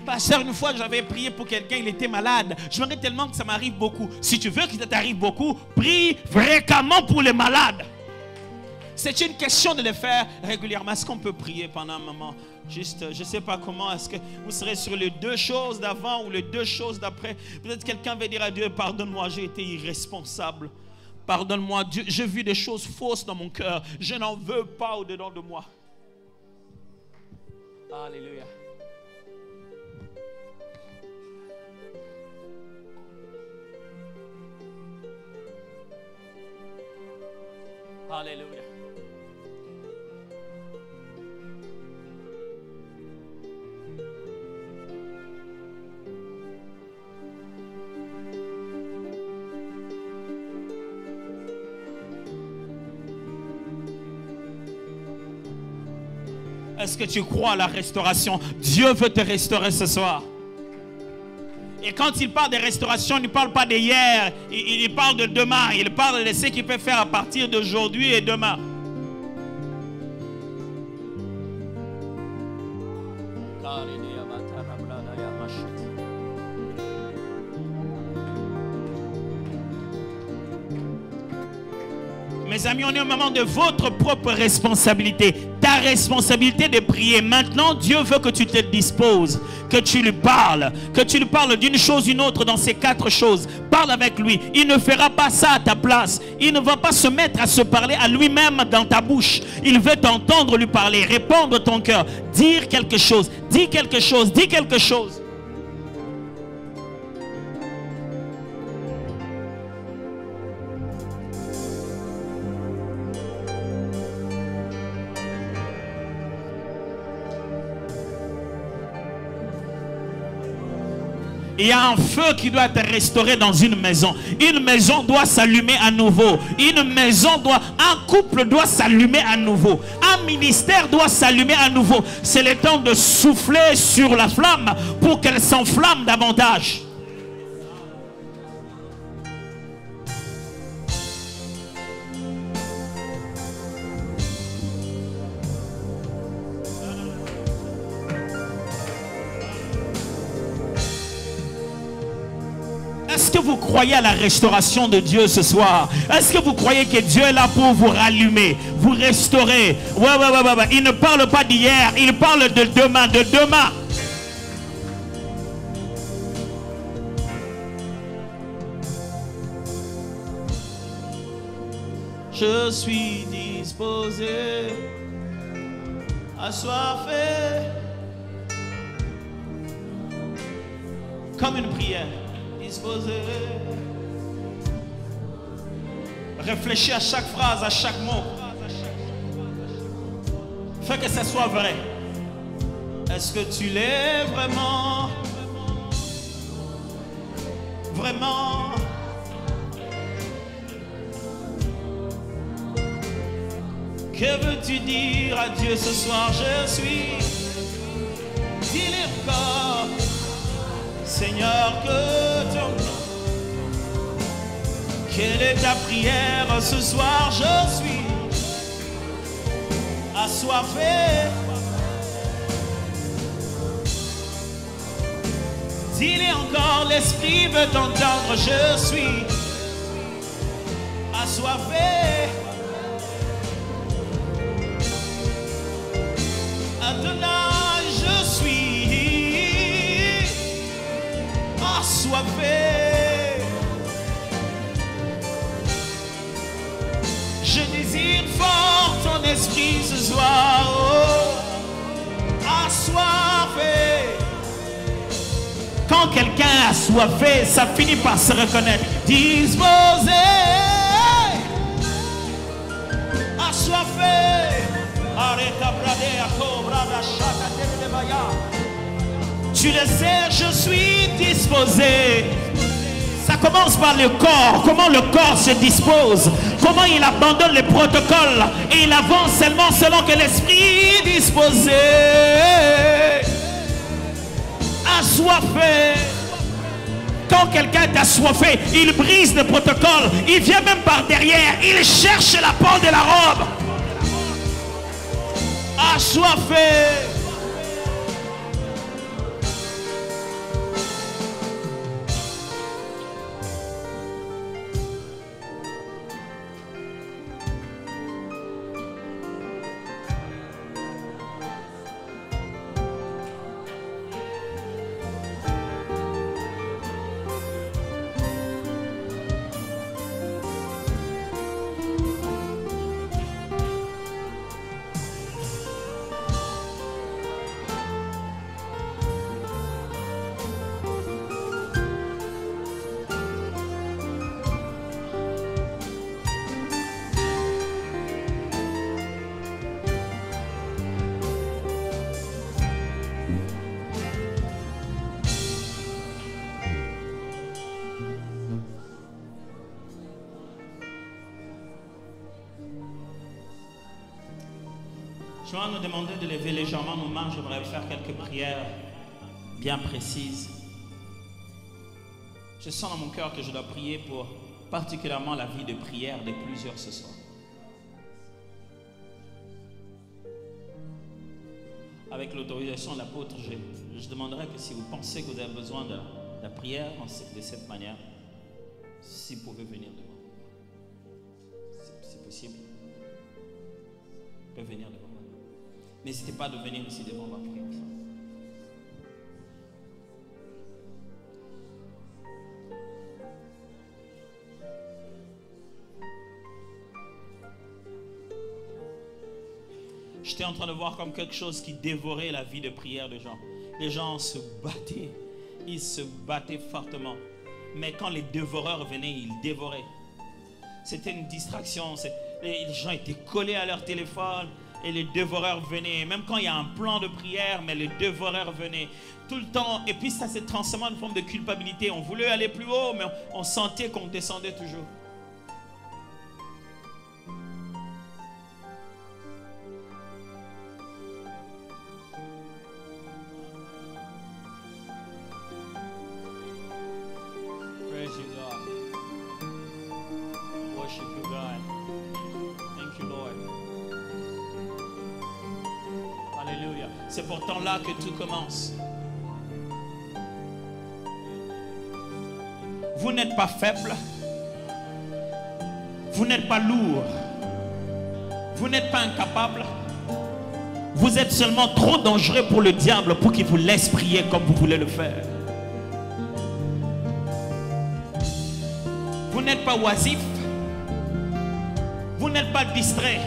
Pasteur, une fois j'avais prié pour quelqu'un, il était malade. J'aimerais tellement que ça m'arrive beaucoup. Si tu veux que ça t'arrive beaucoup, prie fréquemment pour les malades. C'est une question de le faire régulièrement. Est-ce qu'on peut prier pendant un moment? Juste, je ne sais pas comment. Est-ce que vous serez sur les 2 choses d'avant ou les 2 choses d'après? Peut-être quelqu'un va dire à Dieu, pardonne-moi, j'ai été irresponsable. Pardonne-moi, Dieu, j'ai vu des choses fausses dans mon cœur. Je n'en veux pas au-dedans de moi. Alléluia. Alléluia. Est-ce que tu crois à la restauration? Dieu veut te restaurer ce soir. Et quand il parle de restauration, il ne parle pas d'hier, il parle de demain. Il parle de ce qu'il peut faire à partir d'aujourd'hui et demain. Mes amis, on est au moment de votre propre responsabilité. Ta responsabilité de prier. Maintenant, Dieu veut que tu te disposes, que tu lui parles d'une chose, une autre dans ces 4 choses. Parle avec lui. Il ne fera pas ça à ta place. Il ne va pas se mettre à se parler à lui-même dans ta bouche. Il veut t'entendre lui parler, répondre ton cœur, dire quelque chose, dis quelque chose, dis quelque chose. Il y a un feu qui doit être restauré dans une maison. Une maison doit s'allumer à nouveau. Un couple doit s'allumer à nouveau. Un ministère doit s'allumer à nouveau. C'est le temps de souffler sur la flamme pour qu'elle s'enflamme davantage. Est-ce que vous croyez à la restauration de Dieu ce soir? Est-ce que vous croyez que Dieu est là pour vous rallumer, vous restaurer? Ouais. Il ne parle pas d'hier, il parle de demain, je suis disposé, assoiffé, comme une prière, disposé. Réfléchis à chaque phrase, à chaque mot. Fais que ça soit vrai. Est-ce que tu l'es vraiment? Vraiment? Que veux-tu dire à Dieu ce soir? Je suis. Dis-le encore. Seigneur, que ton nom. Quelle est ta prière ce soir? Je suis assoiffé. Dis-le encore, l'Esprit veut t'entendre. Je suis assoiffé. Adonai, je suis assoiffé. Je désire fort ton esprit ce soir. Oh, assoiffé. Quand quelqu'un est assoiffé, ça finit par se reconnaître. Disposé, assoiffé. Tu le sais, je suis disposé. Ça commence par le corps. Comment le corps se dispose. Comment il abandonne les protocoles. Et il avance seulement selon que l'esprit est disposé. Assoiffé. Quand quelqu'un est assoiffé, il brise le protocole. Il vient même par derrière. Il cherche la porte de la robe. Assoiffé. Je vais nous demander de lever légèrement nos mains. J'aimerais faire quelques prières bien précises. Je sens dans mon cœur que je dois prier pour particulièrement la vie de prière de plusieurs ce soir. Avec l'autorisation de l'apôtre, je demanderai que si vous pensez que vous avez besoin de la prière de cette manière, si vous pouvez venir devant. C'est possible. Vous pouvez venir devant. N'hésitez pas de venir ici devant, on va prier. J'étais en train de voir comme quelque chose qui dévorait la vie de prière des gens. Les gens se battaient, ils se battaient fortement. Mais quand les dévoreurs venaient, ils dévoraient. C'était une distraction. Les gens étaient collés à leur téléphone. Et les dévoreurs venaient, même quand il y a un plan de prière, mais les dévoreurs venaient tout le temps. Et puis ça s'est transformé en une forme de culpabilité. On voulait aller plus haut, mais on sentait qu'on descendait toujours. Praise you, God. Worship you, God. Thank you, Lord. Alléluia. C'est pourtant là que tout commence. Vous n'êtes pas faible. Vous n'êtes pas lourd. Vous n'êtes pas incapable. Vous êtes seulement trop dangereux pour le diable pour qu'il vous laisse prier comme vous voulez le faire. Vous n'êtes pas oisif. Vous n'êtes pas distrait.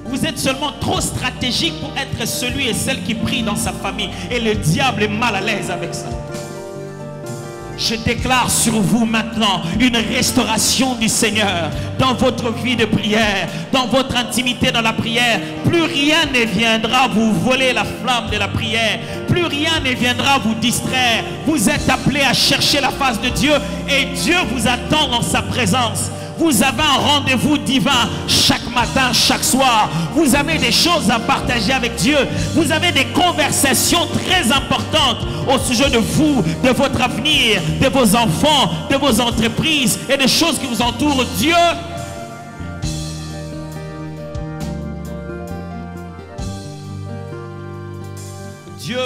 Vous êtes seulement trop stratégique pour être celui et celle qui prie dans sa famille. Et le diable est mal à l'aise avec ça. Je déclare sur vous maintenant une restauration du Seigneur dans votre vie de prière, dans votre intimité dans la prière. Plus rien ne viendra vous voler la flamme de la prière. Plus rien ne viendra vous distraire. Vous êtes appelés à chercher la face de Dieu et Dieu vous attend dans sa présence. Vous avez un rendez-vous divin chaque matin, chaque soir. Vous avez des choses à partager avec Dieu. Vous avez des conversations très importantes au sujet de vous, de votre avenir, de vos enfants, de vos entreprises et des choses qui vous entourent. Dieu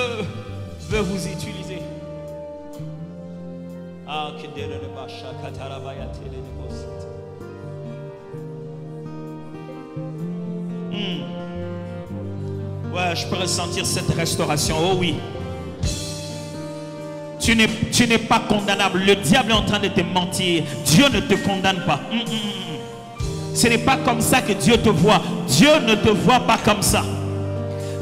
veut vous utiliser. Ouais, je peux ressentir cette restauration. Oh oui. Tu n'es pas condamnable. Le diable est en train de te mentir. Dieu ne te condamne pas. Ce n'est pas comme ça que Dieu te voit. Dieu ne te voit pas comme ça.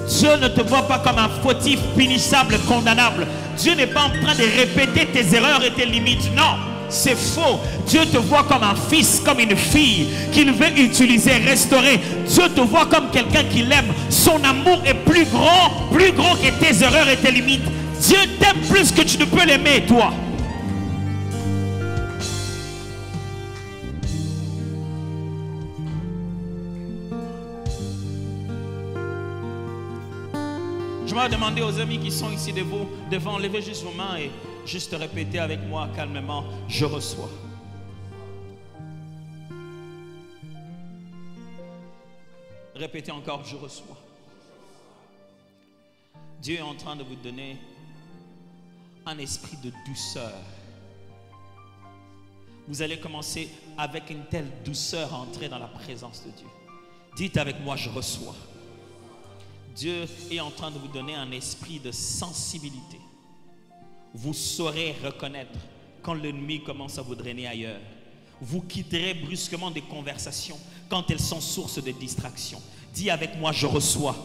Dieu ne te voit pas comme un fautif, punissable, condamnable. Dieu n'est pas en train de répéter tes erreurs et tes limites. Non, c'est faux. Dieu te voit comme un fils, comme une fille qu'il veut utiliser, restaurer. Dieu te voit comme quelqu'un qui l'aime. Son amour est plus grand que tes erreurs et tes limites. Dieu t'aime plus que tu ne peux l'aimer, toi. Je vais demander aux amis qui sont ici devant lever juste vos mains et juste répéter avec moi calmement, je reçois. Répétez encore, je reçois. Dieu est en train de vous donner un esprit de douceur. Vous allez commencer avec une telle douceur à entrer dans la présence de Dieu. Dites avec moi, je reçois. Dieu est en train de vous donner un esprit de sensibilité. Vous saurez reconnaître quand l'ennemi commence à vous drainer ailleurs. Vous quitterez brusquement des conversations quand elles sont source de distraction. Dis avec moi, je reçois.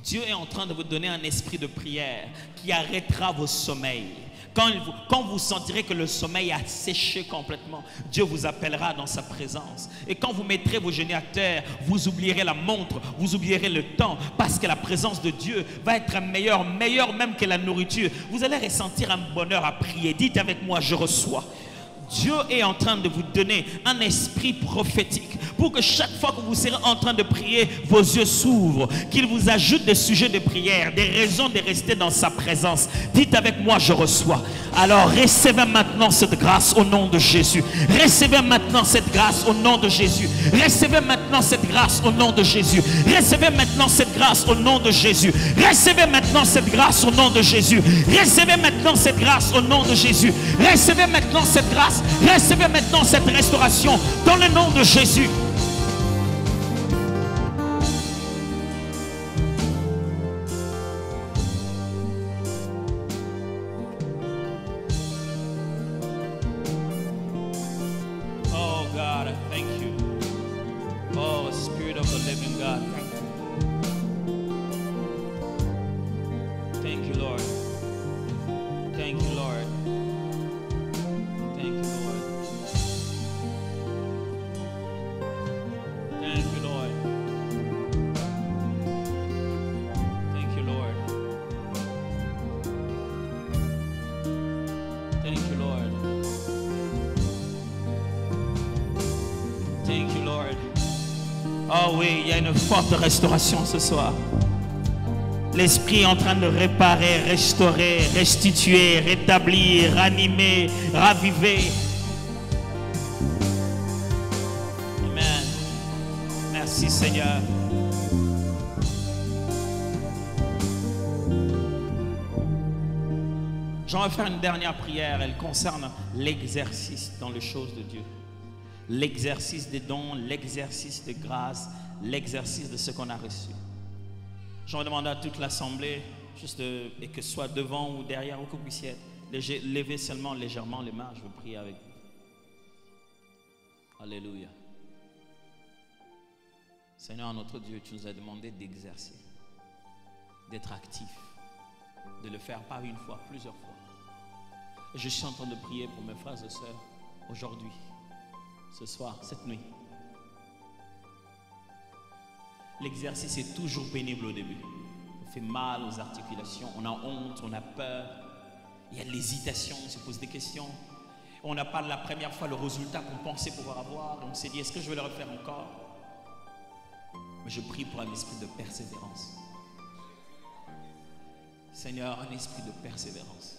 Dieu est en train de vous donner un esprit de prière qui arrêtera vos sommeils. Quand vous sentirez que le sommeil a séché complètement, Dieu vous appellera dans sa présence. Et quand vous mettrez vos genoux à terre, vous oublierez la montre, vous oublierez le temps, parce que la présence de Dieu va être meilleure même que la nourriture. Vous allez ressentir un bonheur à prier. Dites avec moi, je reçois. Dieu est en train de vous donner un esprit prophétique pour que chaque fois que vous serez en train de prier, vos yeux s'ouvrent, qu'il vous ajoute des sujets de prière, des raisons de rester dans sa présence. Dites avec moi, je reçois. Alors recevez maintenant cette grâce au nom de Jésus. Recevez maintenant cette grâce au nom de Jésus. Recevez maintenant cette grâce au nom de Jésus. Recevez maintenant cette grâce au nom de Jésus. Recevez maintenant cette grâce au nom de Jésus. Recevez maintenant cette grâce au nom de Jésus. Recevez maintenant cette grâce. Recevez maintenant cette restauration dans le nom de Jésus. Oh God, I thank you. Oh Spirit of the living God, thank you. Thank you, Lord. Thank you, Lord. Oh oui, il y a une forte restauration ce soir. L'Esprit est en train de réparer, restaurer, restituer, rétablir, ranimer, raviver. Amen. Merci Seigneur. J'en vais faire une dernière prière. Elle concerne l'exercice dans les choses de Dieu. L'exercice des dons, l'exercice de grâce, l'exercice de ce qu'on a reçu. Je vais demander à toute l'assemblée, et que ce soit devant ou derrière, où que vous puissiez être, levez seulement légèrement les mains, je veux prier avec vous. Alléluia. Seigneur notre Dieu, tu nous as demandé d'exercer, d'être actif, de le faire pas une fois, plusieurs fois. Et je suis en train de prier pour mes frères et sœurs aujourd'hui, ce soir, cette nuit. L'exercice est toujours pénible au début. On fait mal aux articulations, on a honte, on a peur, il y a de l'hésitation, on se pose des questions. On n'a pas la première fois le résultat qu'on pensait pouvoir avoir. Et on s'est dit, est-ce que je vais le refaire encore? Mais je prie pour un esprit de persévérance. Seigneur, un esprit de persévérance.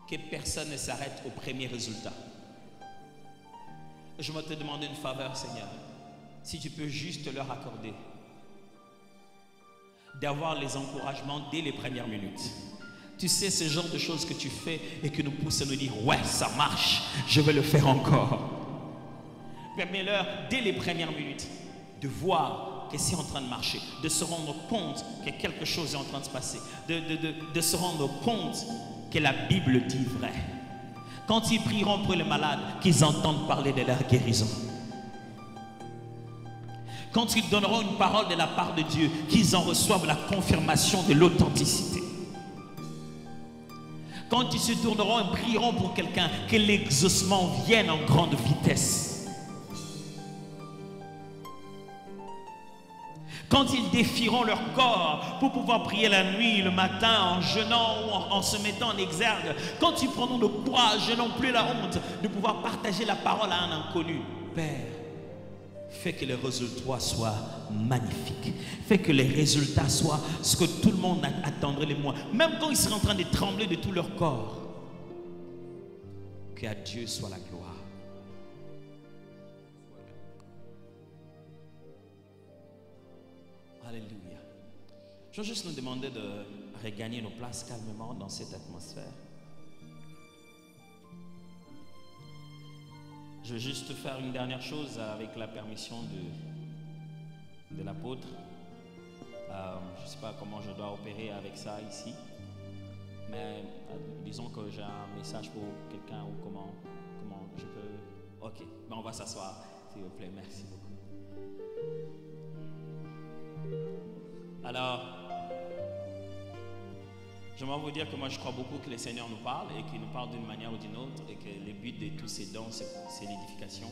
Que personne ne s'arrête au premier résultat. Je vais te demander une faveur, Seigneur. Si tu peux juste leur accorder d'avoir les encouragements dès les premières minutes. Tu sais, ce genre de choses que tu fais et qui nous poussent à nous dire, ouais, ça marche, je vais le faire encore. Permets-leur, dès les premières minutes, de voir que c'est en train de marcher, de se rendre compte que quelque chose est en train de se passer, de se rendre compte que la Bible dit vrai. Quand ils prieront pour les malades, qu'ils entendent parler de leur guérison. Quand ils donneront une parole de la part de Dieu, qu'ils en reçoivent la confirmation de l'authenticité. Quand ils se tourneront et prieront pour quelqu'un, que l'exaucement vienne en grande vitesse. Quand ils défieront leur corps pour pouvoir prier la nuit, le matin, en jeûnant ou en se mettant en exergue. Quand ils prendront le courage et non plus la honte de pouvoir partager la parole à un inconnu. Père, fais que les résultats soient magnifiques. Fais que les résultats soient ce que tout le monde attendrait de moi. Même quand ils seraient en train de trembler de tout leur corps. Qu'à Dieu soit la gloire. Alléluia. Je vais juste nous demander de regagner nos places calmement dans cette atmosphère. Je vais juste faire une dernière chose avec la permission de l'apôtre. Je ne sais pas comment je dois opérer avec ça ici. Mais disons que j'ai un message pour quelqu'un ou comment je peux... Ok, ben on va s'asseoir, s'il vous plaît. Merci beaucoup. Alors, j'aimerais vous dire que moi je crois beaucoup que le Seigneur nous parle et qu'il nous parle d'une manière ou d'une autre et que le but de tous ces dons, c'est l'édification.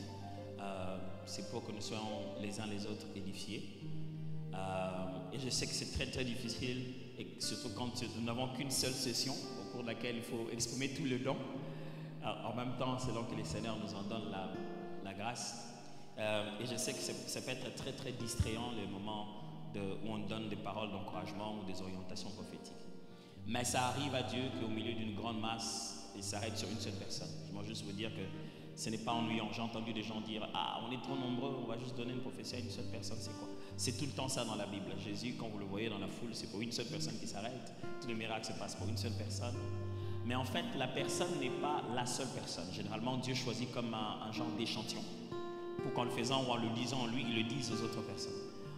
C'est pour que nous soyons les uns les autres édifiés. Et je sais que c'est très très difficile, et surtout quand nous n'avons qu'une seule session au cours de laquelle il faut exprimer tous les dons. En même temps, selon que le Seigneur nous en donne la grâce. Et je sais que ça peut être très très distrayant les moments où on donne des paroles d'encouragement ou des orientations prophétiques. Mais ça arrive à Dieu qu'au milieu d'une grande masse, il s'arrête sur une seule personne. Je veux juste vous dire que ce n'est pas ennuyant. J'ai entendu des gens dire, ah, on est trop nombreux, on va juste donner une prophétie à une seule personne, c'est quoi? C'est tout le temps ça dans la Bible. Jésus, quand vous le voyez dans la foule, c'est pour une seule personne qui s'arrête. Tous les miracles se passent pour une seule personne. Mais en fait, la personne n'est pas la seule personne. Généralement, Dieu choisit comme un genre d'échantillon pour qu'en le faisant ou en le disant lui, il le dise aux autres personnes.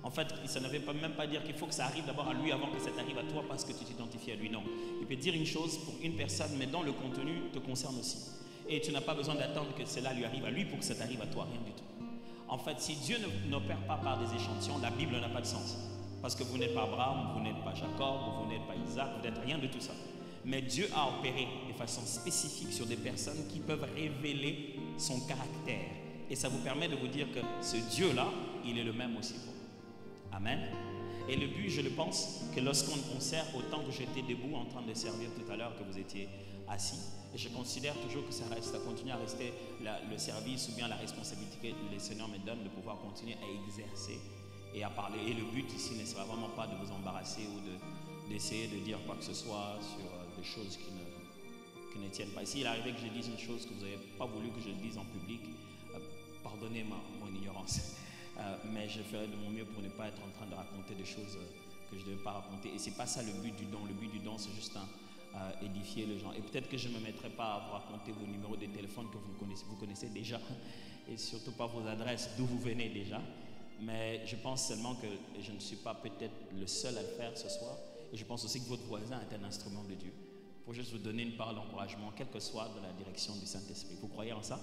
En fait, ça ne veut même pas dire qu'il faut que ça arrive d'abord à lui avant que ça t'arrive à toi parce que tu t'identifies à lui. Non. Il peut dire une chose pour une personne, mais dont le contenu te concerne aussi. Et tu n'as pas besoin d'attendre que cela lui arrive à lui pour que ça t'arrive à toi, rien du tout. En fait, si Dieu n'opère pas par des échantillons, la Bible n'a pas de sens. Parce que vous n'êtes pas Abraham, vous n'êtes pas Jacob, vous n'êtes pas Isaac, vous n'êtes rien de tout ça. Mais Dieu a opéré de façon spécifique sur des personnes qui peuvent révéler son caractère. Et ça vous permet de vous dire que ce Dieu-là, il est le même aussi pour vous. Amen. Et le but, je le pense, que lorsqu'on sert, autant que j'étais debout en train de servir tout à l'heure, que vous étiez assis, et je considère toujours que ça continue à rester le service ou bien la responsabilité que le Seigneur me donne de pouvoir continuer à exercer et à parler. Et le but ici ne sera vraiment pas de vous embarrasser ou d'essayer de dire quoi que ce soit sur des choses qui ne tiennent pas. Ici, il est arrivé que je dise une chose que vous n'avez pas voulu que je dise en public. Pardonnez mon ignorance. Mais je ferai de mon mieux pour ne pas être en train de raconter des choses que je ne devais pas raconter. Et ce n'est pas ça le but du don. Le but du don, c'est juste édifier les gens. Et peut-être que je ne me mettrai pas à vous raconter vos numéros de téléphone que vous connaissez déjà. Et surtout pas vos adresses d'où vous venez déjà. Mais je pense seulement que je ne suis pas peut-être le seul à le faire ce soir. Et je pense aussi que votre voisin est un instrument de Dieu. Pour juste vous donner une parole d'encouragement, quelle que soit dans la direction du Saint-Esprit. Vous croyez en ça?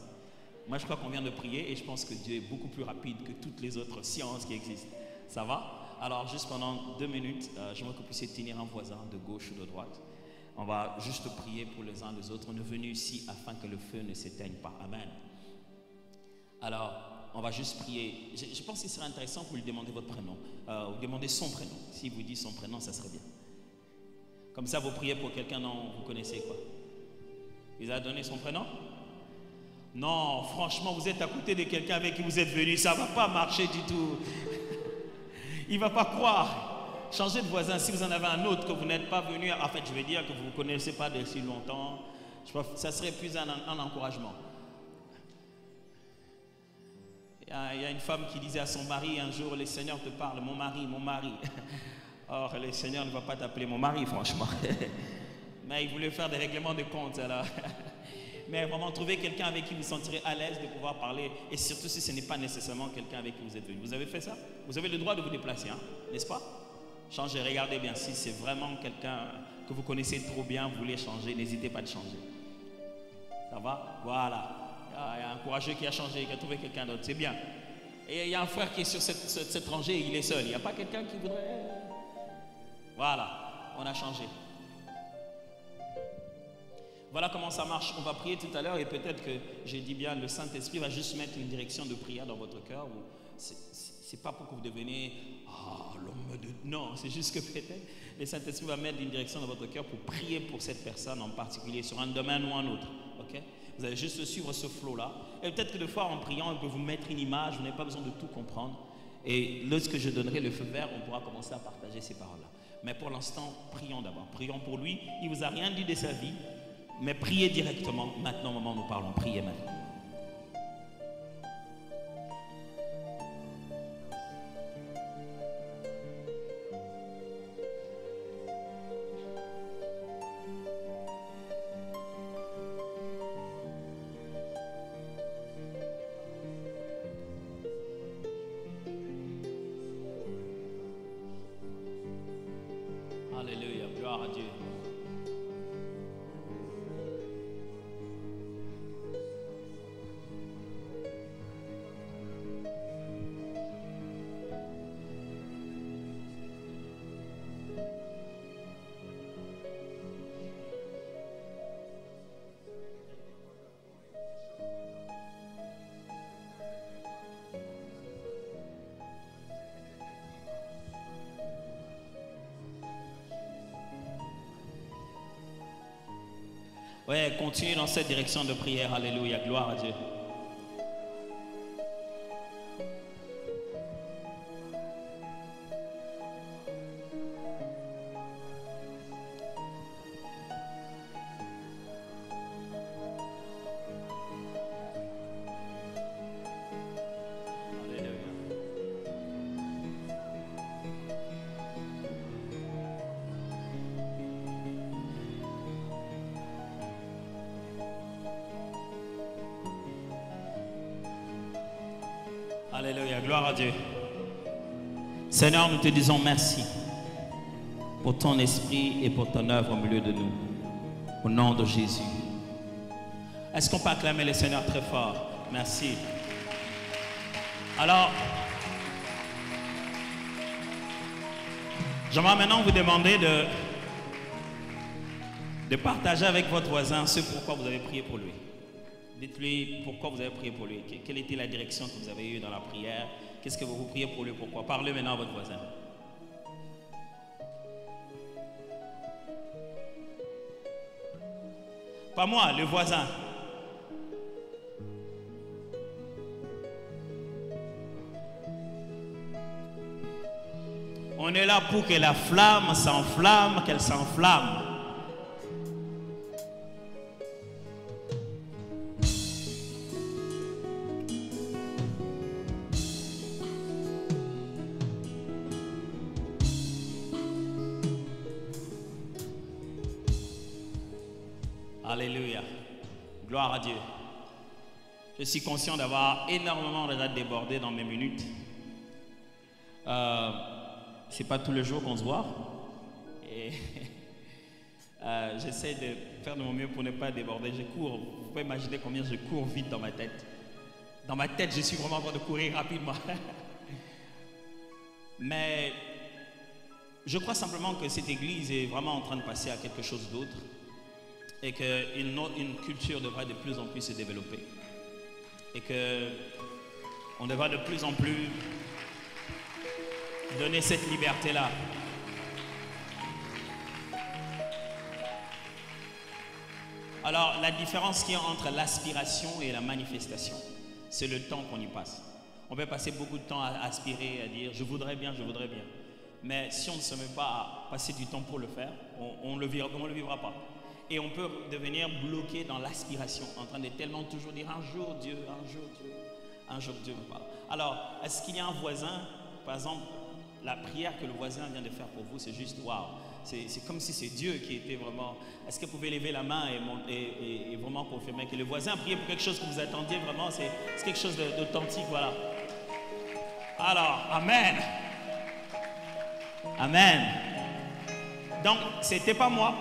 Moi, je crois qu'on vient de prier et je pense que Dieu est beaucoup plus rapide que toutes les autres sciences qui existent. Ça va? Alors, juste pendant 2 minutes, j'aimerais que vous puissiez tenir un voisin de gauche ou de droite. On va juste prier pour les uns les autres. On est venu ici afin que le feu ne s'éteigne pas. Amen. Alors, on va juste prier. Je pense qu'il serait intéressant que vous lui demandiez votre prénom. Vous demandez son prénom. S'il vous dit son prénom, ça serait bien. Comme ça, vous priez pour quelqu'un dont vous connaissez quoi. Il a donné son prénom? Non, franchement, vous êtes à côté de quelqu'un avec qui vous êtes venu. Ça ne va pas marcher du tout. Il ne va pas croire. Changez de voisin. Si vous en avez un autre que vous n'êtes pas venu, en fait, je vais dire que vous ne vous connaissez pas depuis longtemps. Je pense que ça serait plus un encouragement. Il y a une femme qui disait à son mari un jour, le Seigneur te parle, mon mari, mon mari. Or, le Seigneur ne va pas t'appeler mon mari, franchement. Mais il voulait faire des règlements de compte, alors. Mais vraiment, trouver quelqu'un avec qui vous sentirez à l'aise de pouvoir parler. Et surtout si ce n'est pas nécessairement quelqu'un avec qui vous êtes venu. Vous avez fait ça? Vous avez le droit de vous déplacer, hein? N'est-ce pas? Changez, regardez bien. Si c'est vraiment quelqu'un que vous connaissez trop bien, vous voulez changer, n'hésitez pas de changer. Ça va? Voilà. Il y a un courageux qui a changé, qui a trouvé quelqu'un d'autre. C'est bien. Et il y a un frère qui est sur cette rangée, il est seul. Il n'y a pas quelqu'un qui voudrait... Voilà, on a changé. Voilà comment ça marche. On va prier tout à l'heure et peut-être que, j'ai dit bien, le Saint-Esprit va juste mettre une direction de prière dans votre cœur. C'est pas pour que vous deveniez l'homme de... Non, c'est juste que peut-être le Saint-Esprit va mettre une direction dans votre cœur pour prier pour cette personne en particulier, sur un domaine ou un autre. Ok? Vous allez juste suivre ce flow-là. Et peut-être que des fois, en priant, on peut vous mettre une image, vous n'avez pas besoin de tout comprendre. Et lorsque je donnerai le feu vert, on pourra commencer à partager ces paroles-là. Mais pour l'instant, prions d'abord. Prions pour lui. Il ne vous a rien dit de sa vie. Mais priez directement. Maintenant, au moment où nous parlons, priez maintenant. Alléluia, gloire à Dieu. Ouais, continuez dans cette direction de prière. Alléluia, gloire à Dieu. Alléluia, gloire à Dieu. Seigneur, nous te disons merci pour ton esprit et pour ton œuvre au milieu de nous. Au nom de Jésus. Est-ce qu'on peut acclamer le Seigneur très fort? Merci. Alors, j'aimerais maintenant vous demander de partager avec votre voisin ce pourquoi vous avez prié pour lui. Dites-lui pourquoi vous avez prié pour lui. Quelle était la direction que vous avez eue dans la prière? Qu'est-ce que vous priez pour lui? Pourquoi? Parlez maintenant à votre voisin. Pas moi, le voisin. On est là pour que la flamme s'enflamme, qu'elle s'enflamme. Alléluia. Gloire à Dieu. Je suis conscient d'avoir énormément déjà débordé dans mes minutes. C'est pas tous les jours qu'on se voit. Et j'essaie de faire de mon mieux pour ne pas déborder. Je cours. Vous pouvez imaginer combien je cours vite dans ma tête. Dans ma tête, je suis vraiment en train de courir rapidement. Mais je crois simplement que cette église est vraiment en train de passer à quelque chose d'autre et qu'une culture devrait de plus en plus se développer et qu'on devra de plus en plus donner cette liberté-là. Alors, la différence qu'il y a entre l'aspiration et la manifestation, c'est le temps qu'on y passe. On peut passer beaucoup de temps à aspirer, à dire « je voudrais bien ». Mais si on ne se met pas à passer du temps pour le faire, on ne le vivra pas. Et on peut devenir bloqué dans l'aspiration, en train de tellement toujours dire « un jour Dieu, un jour Dieu, un jour Dieu me parle ». Alors, est-ce qu'il y a un voisin, par exemple, la prière que le voisin vient de faire pour vous, c'est juste « waouh ». C'est comme si c'est Dieu qui était vraiment... Est-ce que vous pouvez lever la main et vraiment confirmer que le voisin a prié pour quelque chose que vous attendiez vraiment? C'est quelque chose d'authentique, voilà. Alors, Amen. Amen. Donc, c'était pas moi.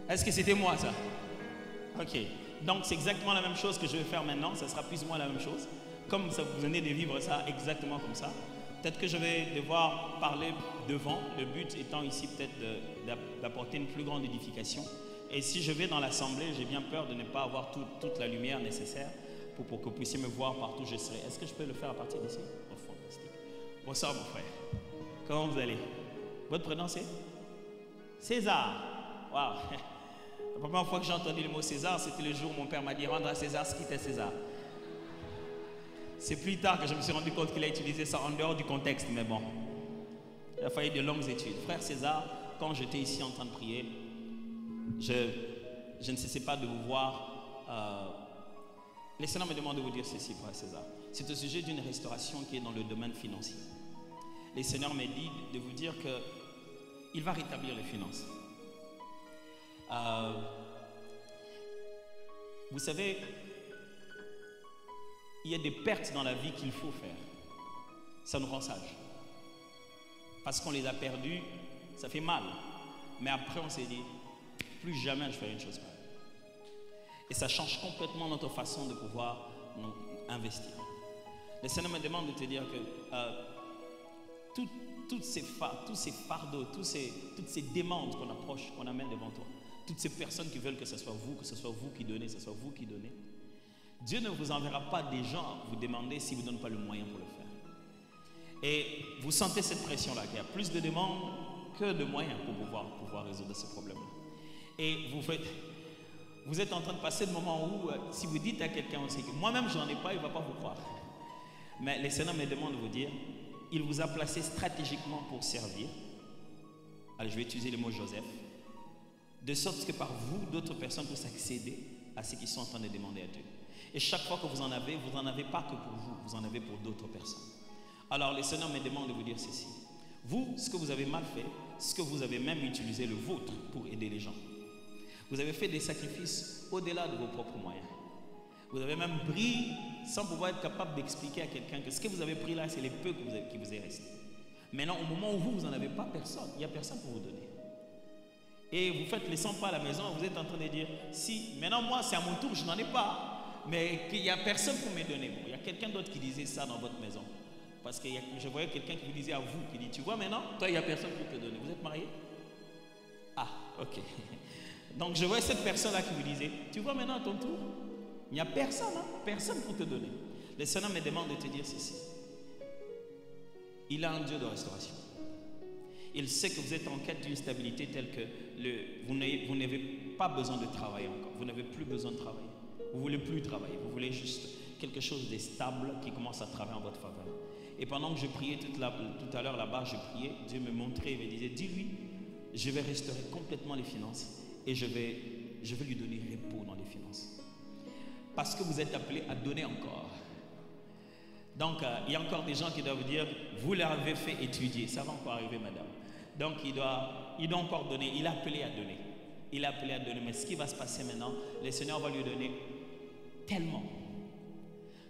Est-ce que c'était moi, ça? Ok. Donc, c'est exactement la même chose que je vais faire maintenant. Ça sera plus ou moins la même chose. Comme ça, vous venez de vivre ça exactement comme ça. Peut-être que je vais devoir parler devant, le but étant ici peut-être d'apporter une plus grande édification. Et si je vais dans l'assemblée, j'ai bien peur de ne pas avoir toute la lumière nécessaire pour que vous puissiez me voir partout où je serai. Est-ce que je peux le faire à partir d'ici? Oh, fantastique. Bonsoir mon frère. Comment vous allez? Votre prénom c'est? César. Waouh. La première fois que j'ai entendu le mot César, c'était le jour où mon père m'a dit rendre à César ce qui était César. C'est plus tard que je me suis rendu compte qu'il a utilisé ça en dehors du contexte, mais bon. Il a fallu de longues études. Frère César, quand j'étais ici en train de prier, je ne cessais pas de vous voir. Le Seigneur me demande de vous dire ceci, frère César. C'est au sujet d'une restauration qui est dans le domaine financier. Le Seigneur m'a dit de vous dire qu'il va rétablir les finances. Vous savez, il y a des pertes dans la vie qu'il faut faire. Ça nous rend sages. Parce qu'on les a perdues, ça fait mal. Mais après, on s'est dit, plus jamais je ferai une chose pareille. Et ça change complètement notre façon de pouvoir investir. Le Seigneur me demande de te dire que tous ces fardeaux, toutes ces demandes qu'on approche, qu'on amène devant toi, toutes ces personnes qui veulent que ce soit vous qui donnez, Dieu ne vous enverra pas des gens à vous demander s'il ne vous donne pas le moyen pour le faire. Et vous sentez cette pression-là, qu'il y a plus de demandes que de moyens pour pouvoir résoudre ce problème-là. Et vous êtes en train de passer le moment où, si vous dites à quelqu'un aussi que moi-même je n'en ai pas, il ne va pas vous croire. Mais le Seigneur me demande de vous dire, il vous a placé stratégiquement pour servir. Alors je vais utiliser le mot Joseph. De sorte que par vous, d'autres personnes puissent accéder à ce qu'ils sont en train de demander à Dieu. Et chaque fois que vous n'en avez pas que pour vous, vous en avez pour d'autres personnes. Alors le Seigneur me demande de vous dire ceci. Vous, ce que vous avez mal fait, ce que vous avez même utilisé le vôtre pour aider les gens. Vous avez fait des sacrifices au-delà de vos propres moyens. Vous avez même pris sans pouvoir être capable d'expliquer à quelqu'un que ce que vous avez pris là, c'est les peu qui vous est resté. Maintenant, au moment où vous n'en avez pas personne, il n'y a personne pour vous donner. Et vous faites les 100 pas à la maison, vous êtes en train de dire, si maintenant moi c'est à mon tour, je n'en ai pas, mais qu'il n'y a personne pour me donner. Bon, il y a quelqu'un d'autre qui disait ça dans votre maison. Parce que je voyais quelqu'un qui vous disait à vous, qui dit, tu vois maintenant, toi il n'y a personne pour te donner. Vous êtes marié? Ah, ok. Donc je voyais cette personne-là qui vous disait, tu vois maintenant à ton tour, il n'y a personne, personne pour te donner. Le Seigneur me demande de te dire ceci. Il a un Dieu de restauration. Il sait que vous êtes en quête d'une stabilité telle que vous n'avez pas besoin de travailler encore. Vous n'avez plus besoin de travailler. Vous ne voulez plus travailler. Vous voulez juste quelque chose de stable qui commence à travailler en votre faveur. Et pendant que je priais tout à l'heure là-bas, je priais, Dieu me montrait et me disait, dis-lui, je vais restaurer complètement les finances et je vais lui donner repos dans les finances. Parce que vous êtes appelés à donner encore. Donc, il y a encore des gens qui doivent vous dire, vous l'avez fait étudier. Ça va encore arriver, madame. Donc, il doit encore donner. Il est appelé à donner. Il est appelé à donner. Mais ce qui va se passer maintenant, le Seigneur va lui donner tellement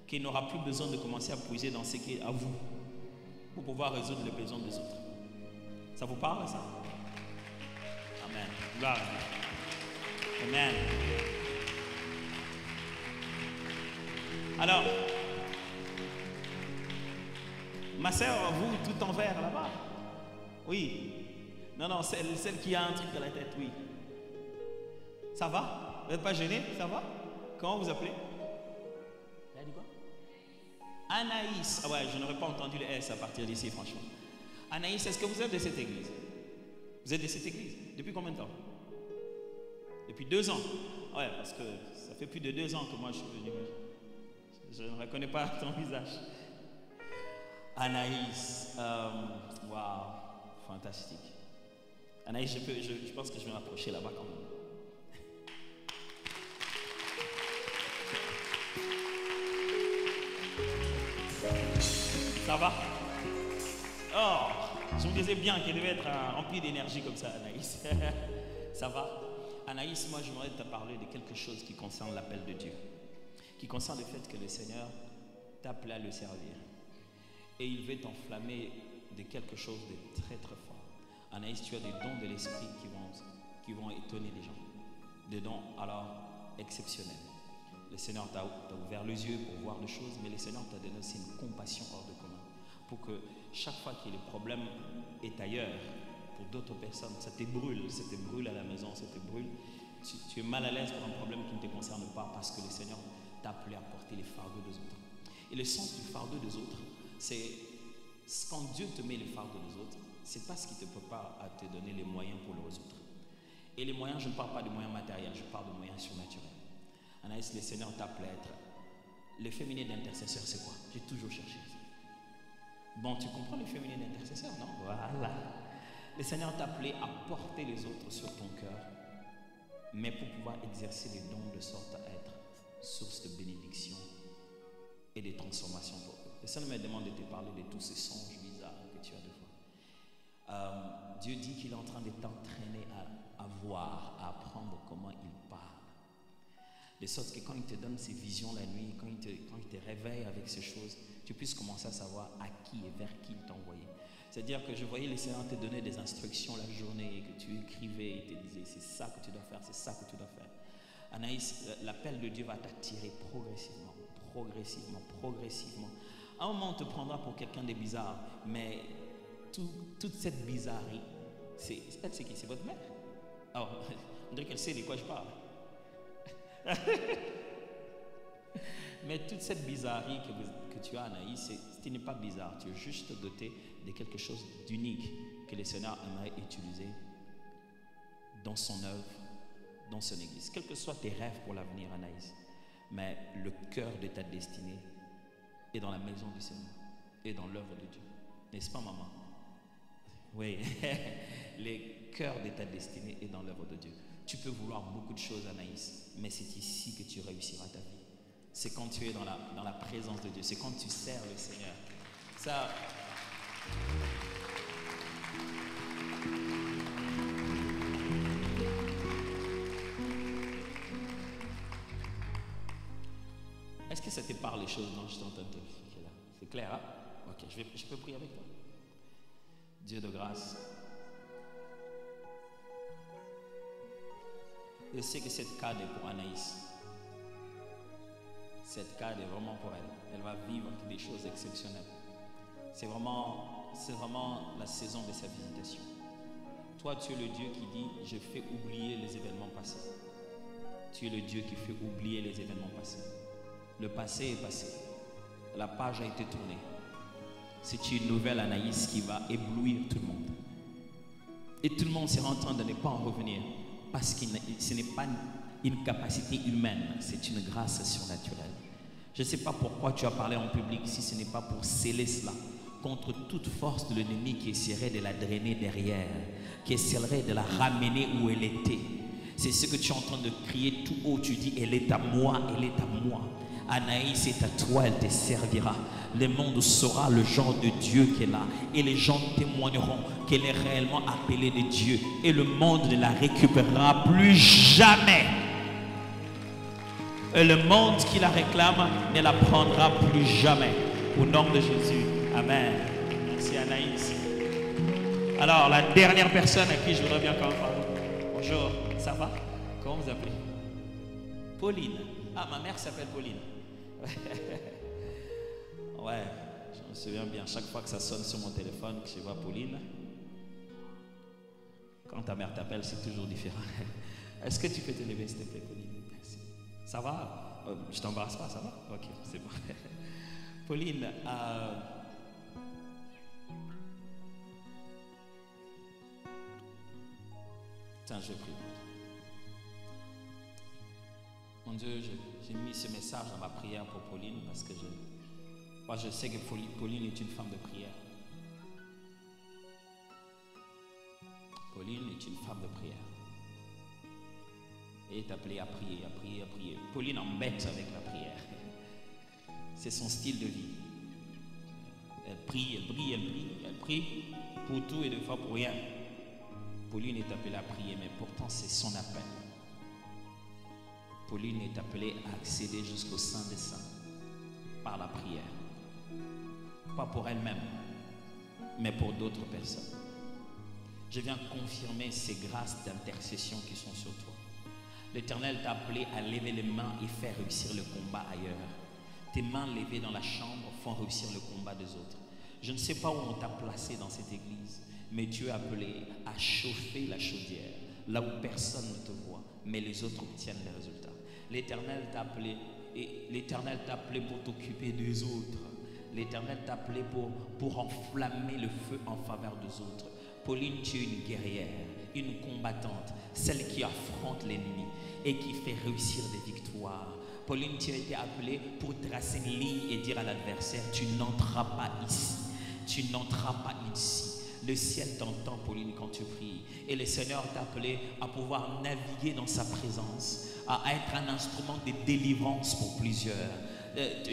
qu'il n'aura plus besoin de commencer à puiser dans ce qui est à vous pour pouvoir résoudre les besoins des autres. Ça vous parle, ça? Amen. Gloire à Dieu. Amen. Alors, Ma soeur, vous, tout en vert là-bas. Oui. Non, celle qui a un truc à la tête, oui. Ça va? Vous n'êtes pas gêné? Ça va? Comment vous appelez? Elle a dit quoi? Anaïs. Ah ouais, je n'aurais pas entendu le S à partir d'ici, franchement. Anaïs, est-ce que vous êtes de cette église? Vous êtes de cette église? Depuis combien de temps? Depuis 2 ans. Ouais, parce que ça fait plus de 2 ans que moi je suis venu. Je ne reconnais pas ton visage. Anaïs, waouh, fantastique. Anaïs, je pense que je vais m'approcher là-bas quand même. Ça va? Oh, je me disais bien qu'elle devait être remplie d'énergie comme ça, Anaïs. Ça va? Anaïs, moi j'aimerais te parler de quelque chose qui concerne l'appel de Dieu, qui concerne le fait que le Seigneur t'appelle à le servir. Et il veut t'enflammer de quelque chose de très très fort. Anaïs, tu as des dons de l'esprit qui vont étonner les gens. Des dons alors exceptionnels. Le Seigneur t'a ouvert les yeux pour voir des choses, mais le Seigneur t'a donné aussi une compassion hors de commun. Pour que chaque fois que le problème est ailleurs, pour d'autres personnes, ça te brûle à la maison, ça te brûle. Tu es mal à l'aise pour un problème qui ne te concerne pas parce que le Seigneur t'a appelé à porter les fardeaux des autres. Et le sens du fardeau des autres, c'est quand Dieu te met les fardeaux des autres, c'est parce qu'il ne te peut pas à te donner les moyens pour le résoudre. Et les moyens, je ne parle pas de moyens matériels, je parle de moyens surnaturels. Anaïs, le Seigneur t'appelle à être. Le féminin d'intercesseur, c'est quoi? J'ai toujours cherché ça. Bon, tu comprends le féminin d'intercesseur, non? Voilà. Le Seigneur t'a appelé à porter les autres sur ton cœur, mais pour pouvoir exercer les dons de sorte à être source de bénédiction et de transformation pour eux. Le Seigneur me demande de te parler de tous ces songes bizarres que tu as des fois. Dieu dit qu'il est en train de t'entraîner à voir, à apprendre comment il parle. De sorte que quand il te donne ces visions la nuit, quand il te réveille avec ces choses, tu puisses commencer à savoir à qui et vers qui il t'a envoyé. C'est-à-dire que je voyais le Seigneur te donner des instructions la journée et que tu écrivais et te disait c'est ça que tu dois faire, c'est ça que tu dois faire. Anaïs, l'appel de Dieu va t'attirer progressivement. À un moment, on te prendra pour quelqu'un de bizarre, mais toute cette bizarrerie, elle sait qui? C'est votre mère? Alors, on dirait qu'elle sait de quoi je parle. Mais toute cette bizarrerie que tu as, Anaïs, ce n'est pas bizarre. Tu es juste doté de quelque chose d'unique que le Seigneur aimerait utiliser dans son œuvre, dans son église. Quels que soient tes rêves pour l'avenir, Anaïs, mais le cœur de ta destinée est dans la maison du Seigneur et dans l'œuvre de Dieu. N'est-ce pas, maman? Oui. Le cœur de ta destinée est dans l'œuvre de Dieu. Tu peux vouloir beaucoup de choses, Anaïs, mais c'est ici que tu réussiras ta vie. C'est quand tu es dans la présence de Dieu. C'est quand tu sers le Seigneur. Ça... Est-ce que ça te parle les choses dont je t'entends te dire là? C'est clair, hein? Ok, je peux prier avec toi. Dieu de grâce. Je sais que cette cadre est pour Anaïs. Cette cadre est vraiment pour elle. Elle va vivre des choses exceptionnelles. C'est vraiment la saison de sa visitation. Toi, tu es le Dieu qui dit, je fais oublier les événements passés. Tu es le Dieu qui fait oublier les événements passés. Le passé est passé. La page a été tournée. C'est une nouvelle Anaïs qui va éblouir tout le monde. Et tout le monde sera en train de ne pas en revenir. Parce que ce n'est pas une capacité humaine, c'est une grâce surnaturelle. Je ne sais pas pourquoi tu as parlé en public si ce n'est pas pour sceller cela contre toute force de l'ennemi qui essaierait de la drainer derrière, qui essaierait de la ramener où elle était. C'est ce que tu es en train de crier tout haut. Tu dis, elle est à moi, elle est à moi. Anaïs est à toi, elle te servira. Le monde saura le genre de Dieu qu'elle a et les gens témoigneront qu'elle est réellement appelée de Dieu et le monde ne la récupérera plus jamais. Et le monde qui la réclame ne la prendra plus jamais. Au nom de Jésus. Amen. Merci Anaïs. Alors, la dernière personne à qui je voudrais bien qu'on parle. Bonjour, ça va? Comment vous appelez? Pauline. Ah, ma mère s'appelle Pauline. Ouais, me souviens bien, chaque fois que ça sonne sur mon téléphone, que je vois Pauline, quand ta mère t'appelle, c'est toujours différent. Est-ce que tu peux te lever, s'il te plaît, Pauline? Merci. Ça va? Je t'embrasse pas, ça va? Ok, c'est bon. Pauline, tiens, je prie. Mon Dieu, j'ai mis ce message dans ma prière pour Pauline parce que moi je sais que Pauline est une femme de prière. Pauline est une femme de prière. Elle est appelée à prier, à prier, à prier. Pauline embête avec la prière. C'est son style de vie. Elle prie, elle prie, elle prie, elle prie pour tout et des fois pour rien. Pauline est appelée à prier, mais pourtant c'est son appel. Pauline est appelée à accéder jusqu'au Saint des Saints par la prière. Pas pour elle-même, mais pour d'autres personnes. Je viens confirmer ces grâces d'intercession qui sont sur toi. L'Éternel t'a appelé à lever les mains et faire réussir le combat ailleurs. Tes mains levées dans la chambre font réussir le combat des autres. Je ne sais pas où on t'a placé dans cette église, mais tu es appelé à chauffer la chaudière, là où personne ne te voit, mais les autres obtiennent les résultats. L'Éternel t'a appelé, et l'Éternel t'a appelé pour t'occuper des autres. L'Éternel t'a appelé pour enflammer le feu en faveur des autres. Pauline, tu es une guerrière, une combattante, celle qui affronte l'ennemi et qui fait réussir des victoires. Pauline, tu as été appelée pour tracer une ligne et dire à l'adversaire, tu n'entreras pas ici, tu n'entreras pas ici. Le ciel t'entend, Pauline, quand tu pries. Et le Seigneur t'a appelé à pouvoir naviguer dans sa présence, à être un instrument de délivrance pour plusieurs.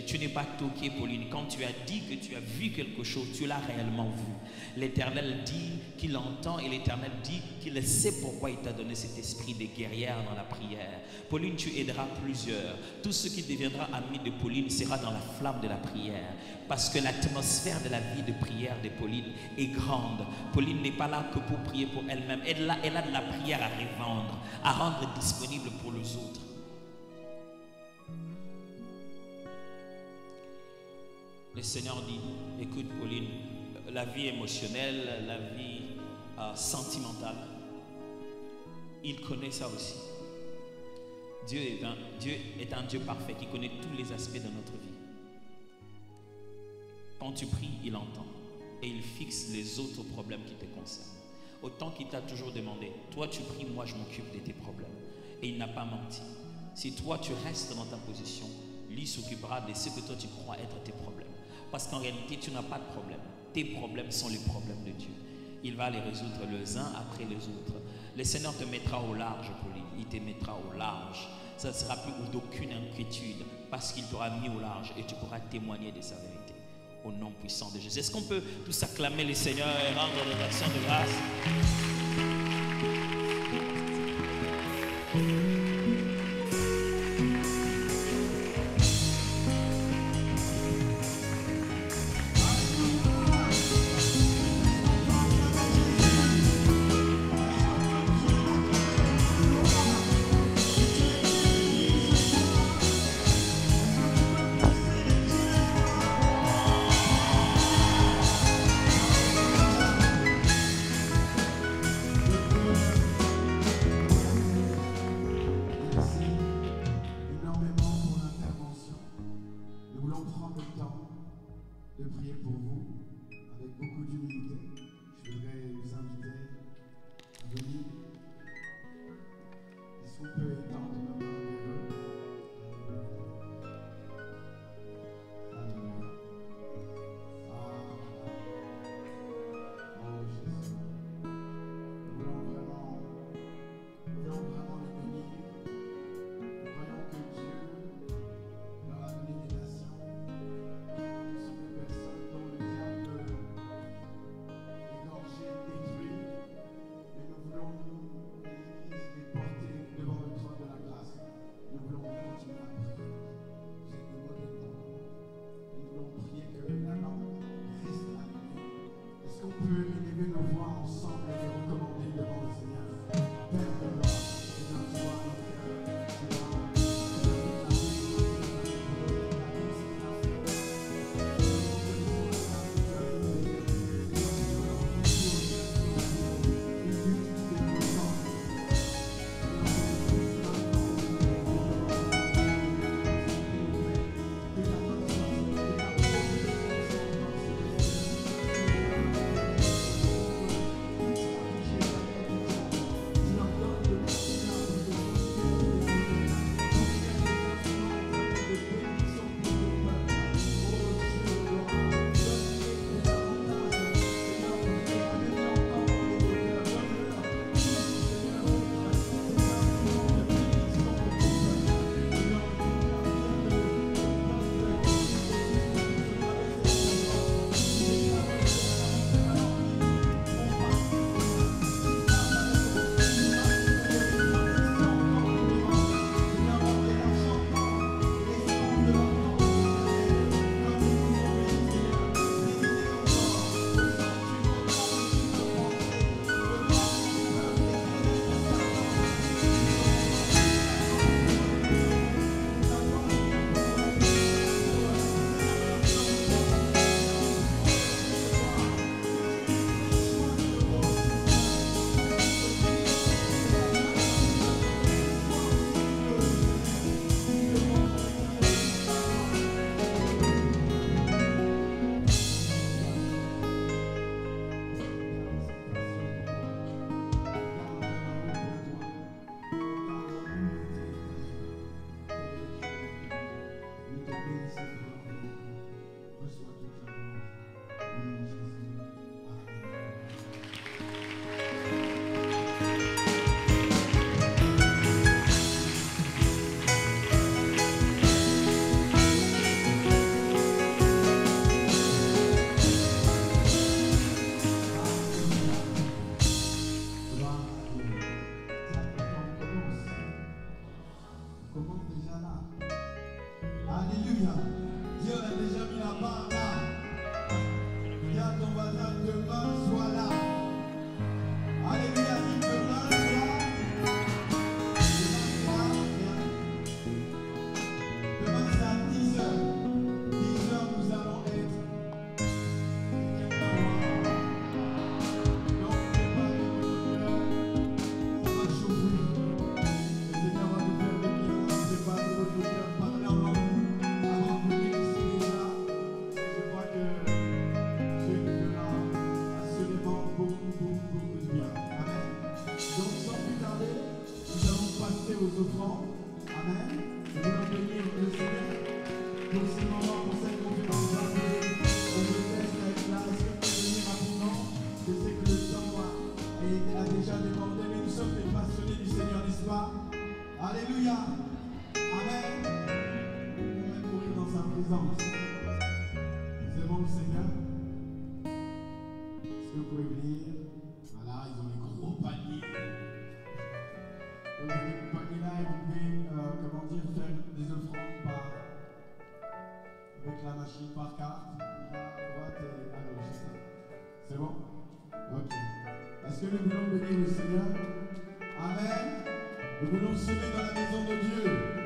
Tu n'es pas toqué, Pauline. Quand tu as dit que tu as vu quelque chose, tu l'as réellement vu. L'Éternel dit qu'il entend et l'Éternel dit qu'il sait pourquoi il t'a donné cet esprit de guerrière dans la prière. Pauline, tu aideras plusieurs. Tout ce qui deviendra ami de Pauline sera dans la flamme de la prière. Parce que l'atmosphère de la vie de prière de Pauline est grande. Pauline n'est pas là que pour prier pour elle-même. Elle a de la prière à revendre, à rendre disponible pour les autres. Le Seigneur dit, écoute Pauline, la vie émotionnelle, la vie sentimentale, il connaît ça aussi. Dieu est un Dieu parfait qui connaît tous les aspects de notre vie. Quand tu pries, il entend et il fixe les autres problèmes qui te concernent. Autant qu'il t'a toujours demandé, toi tu pries, moi je m'occupe de tes problèmes. Et il n'a pas menti. Si toi tu restes dans ta position, lui s'occupera de ce que toi tu crois être tes problèmes. Parce qu'en réalité, tu n'as pas de problème. Tes problèmes sont les problèmes de Dieu. Il va les résoudre les uns après les autres. Le Seigneur te mettra au large, Pauline. Il te mettra au large. Ça ne sera plus d'aucune inquiétude parce qu'il t'aura mis au large et tu pourras témoigner de sa vérité. Au nom puissant de Jésus. Est-ce qu'on peut tous acclamer le Seigneur et rendre des actions de grâce? pouvez venir. Voilà, ils ont les gros paniers. Donc, les paniers là, et vous pouvez, comment dire, faire des offrandes avec la machine par carte. Là, à droite et à gauche, c'est ça. C'est bon? Ok. Est-ce que nous voulons bénir le Seigneur? Amen. Nous voulons semer dans la maison de Dieu.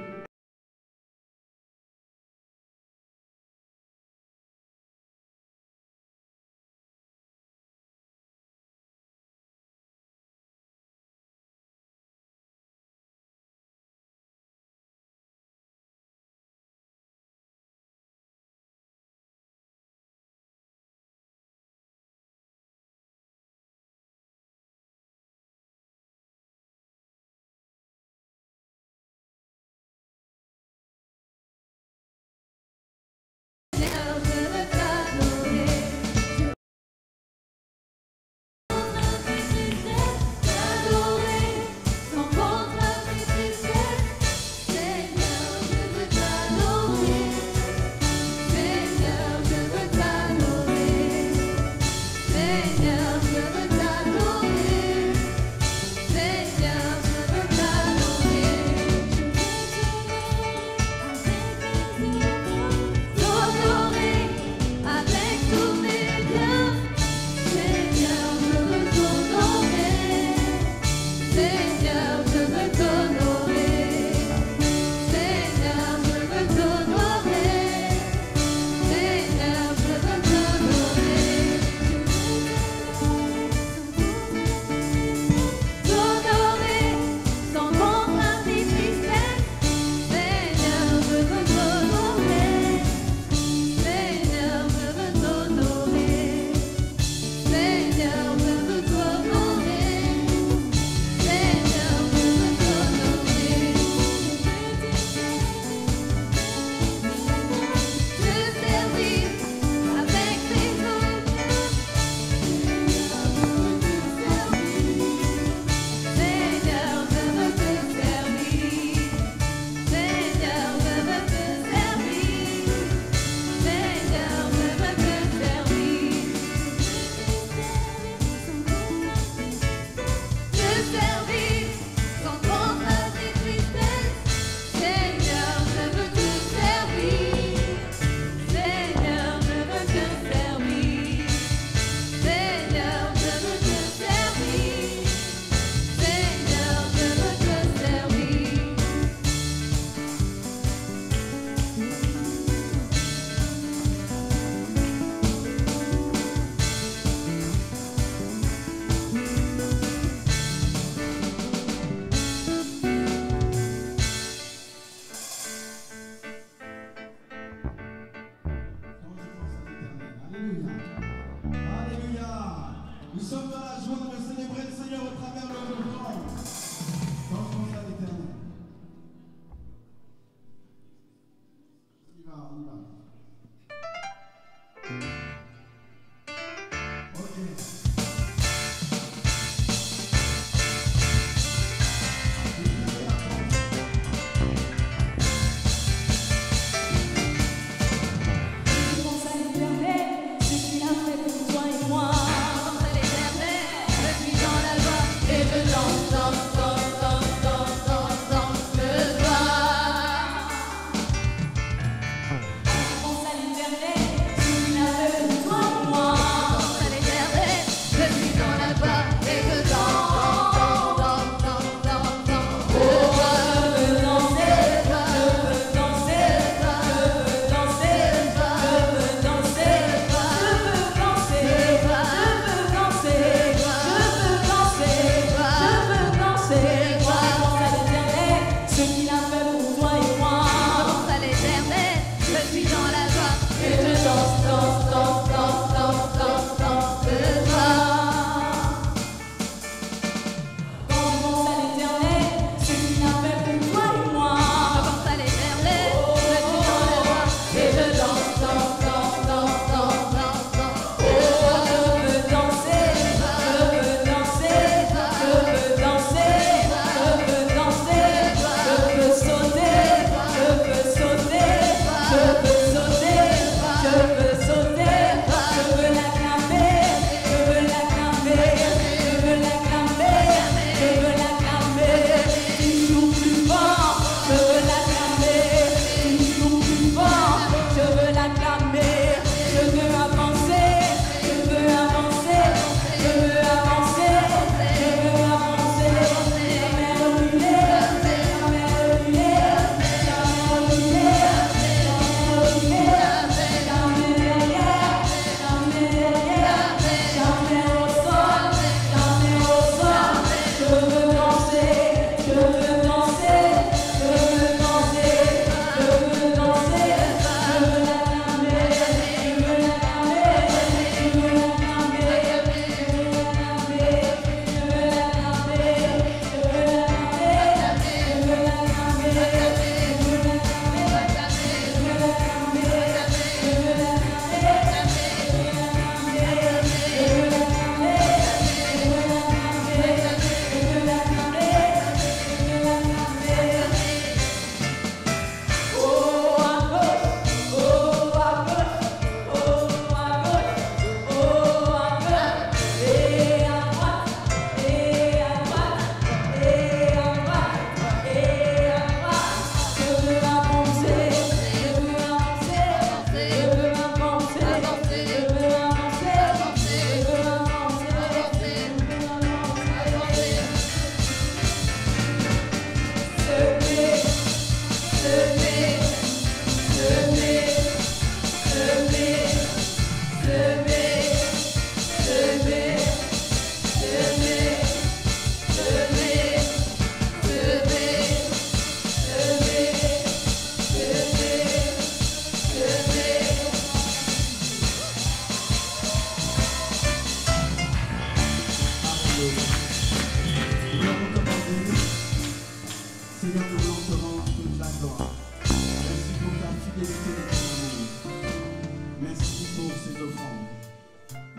pour ces offrandes.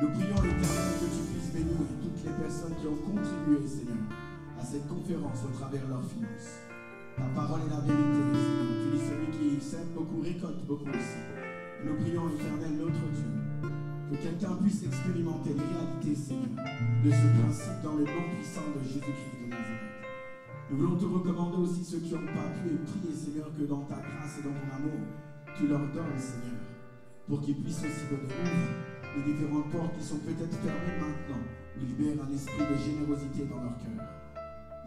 Nous prions l'Éternel que tu puisses bénir toutes les personnes qui ont contribué, Seigneur, à cette conférence au travers de leurs finances. Ta parole est la vérité, Seigneur. Tu dis celui qui sème beaucoup récolte beaucoup aussi. Nous prions, Éternel, notre Dieu, que quelqu'un puisse expérimenter les réalités, Seigneur, de ce principe dans le nom puissant de Jésus-Christ de Nazareth. Nous voulons te recommander aussi ceux qui n'ont pas pu et prier, Seigneur, que dans ta grâce et dans ton amour, tu leur donnes, Seigneur, pour qu'ils puissent aussi donner. Ouvre les différentes portes qui sont peut-être fermées maintenant, ou libère un esprit de générosité dans leur cœur.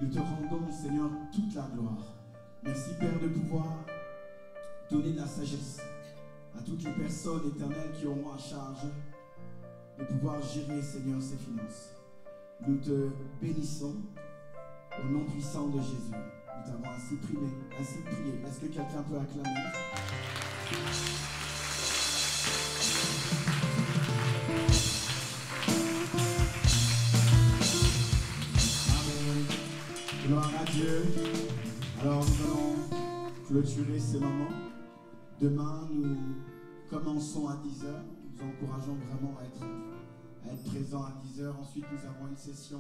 Nous te rendons, Seigneur, toute la gloire. Merci, Père, de pouvoir donner de la sagesse à toutes les personnes éternelles qui auront à charge de pouvoir gérer, Seigneur, ces finances. Nous te bénissons au nom puissant de Jésus. Nous t'avons ainsi prié. Est-ce que quelqu'un peut acclamer? Amen. Gloire à Dieu. Alors nous allons clôturer ces moments. Demain, nous commençons à 10h. Nous encourageons vraiment à être présents à 10h. Ensuite, nous avons une session.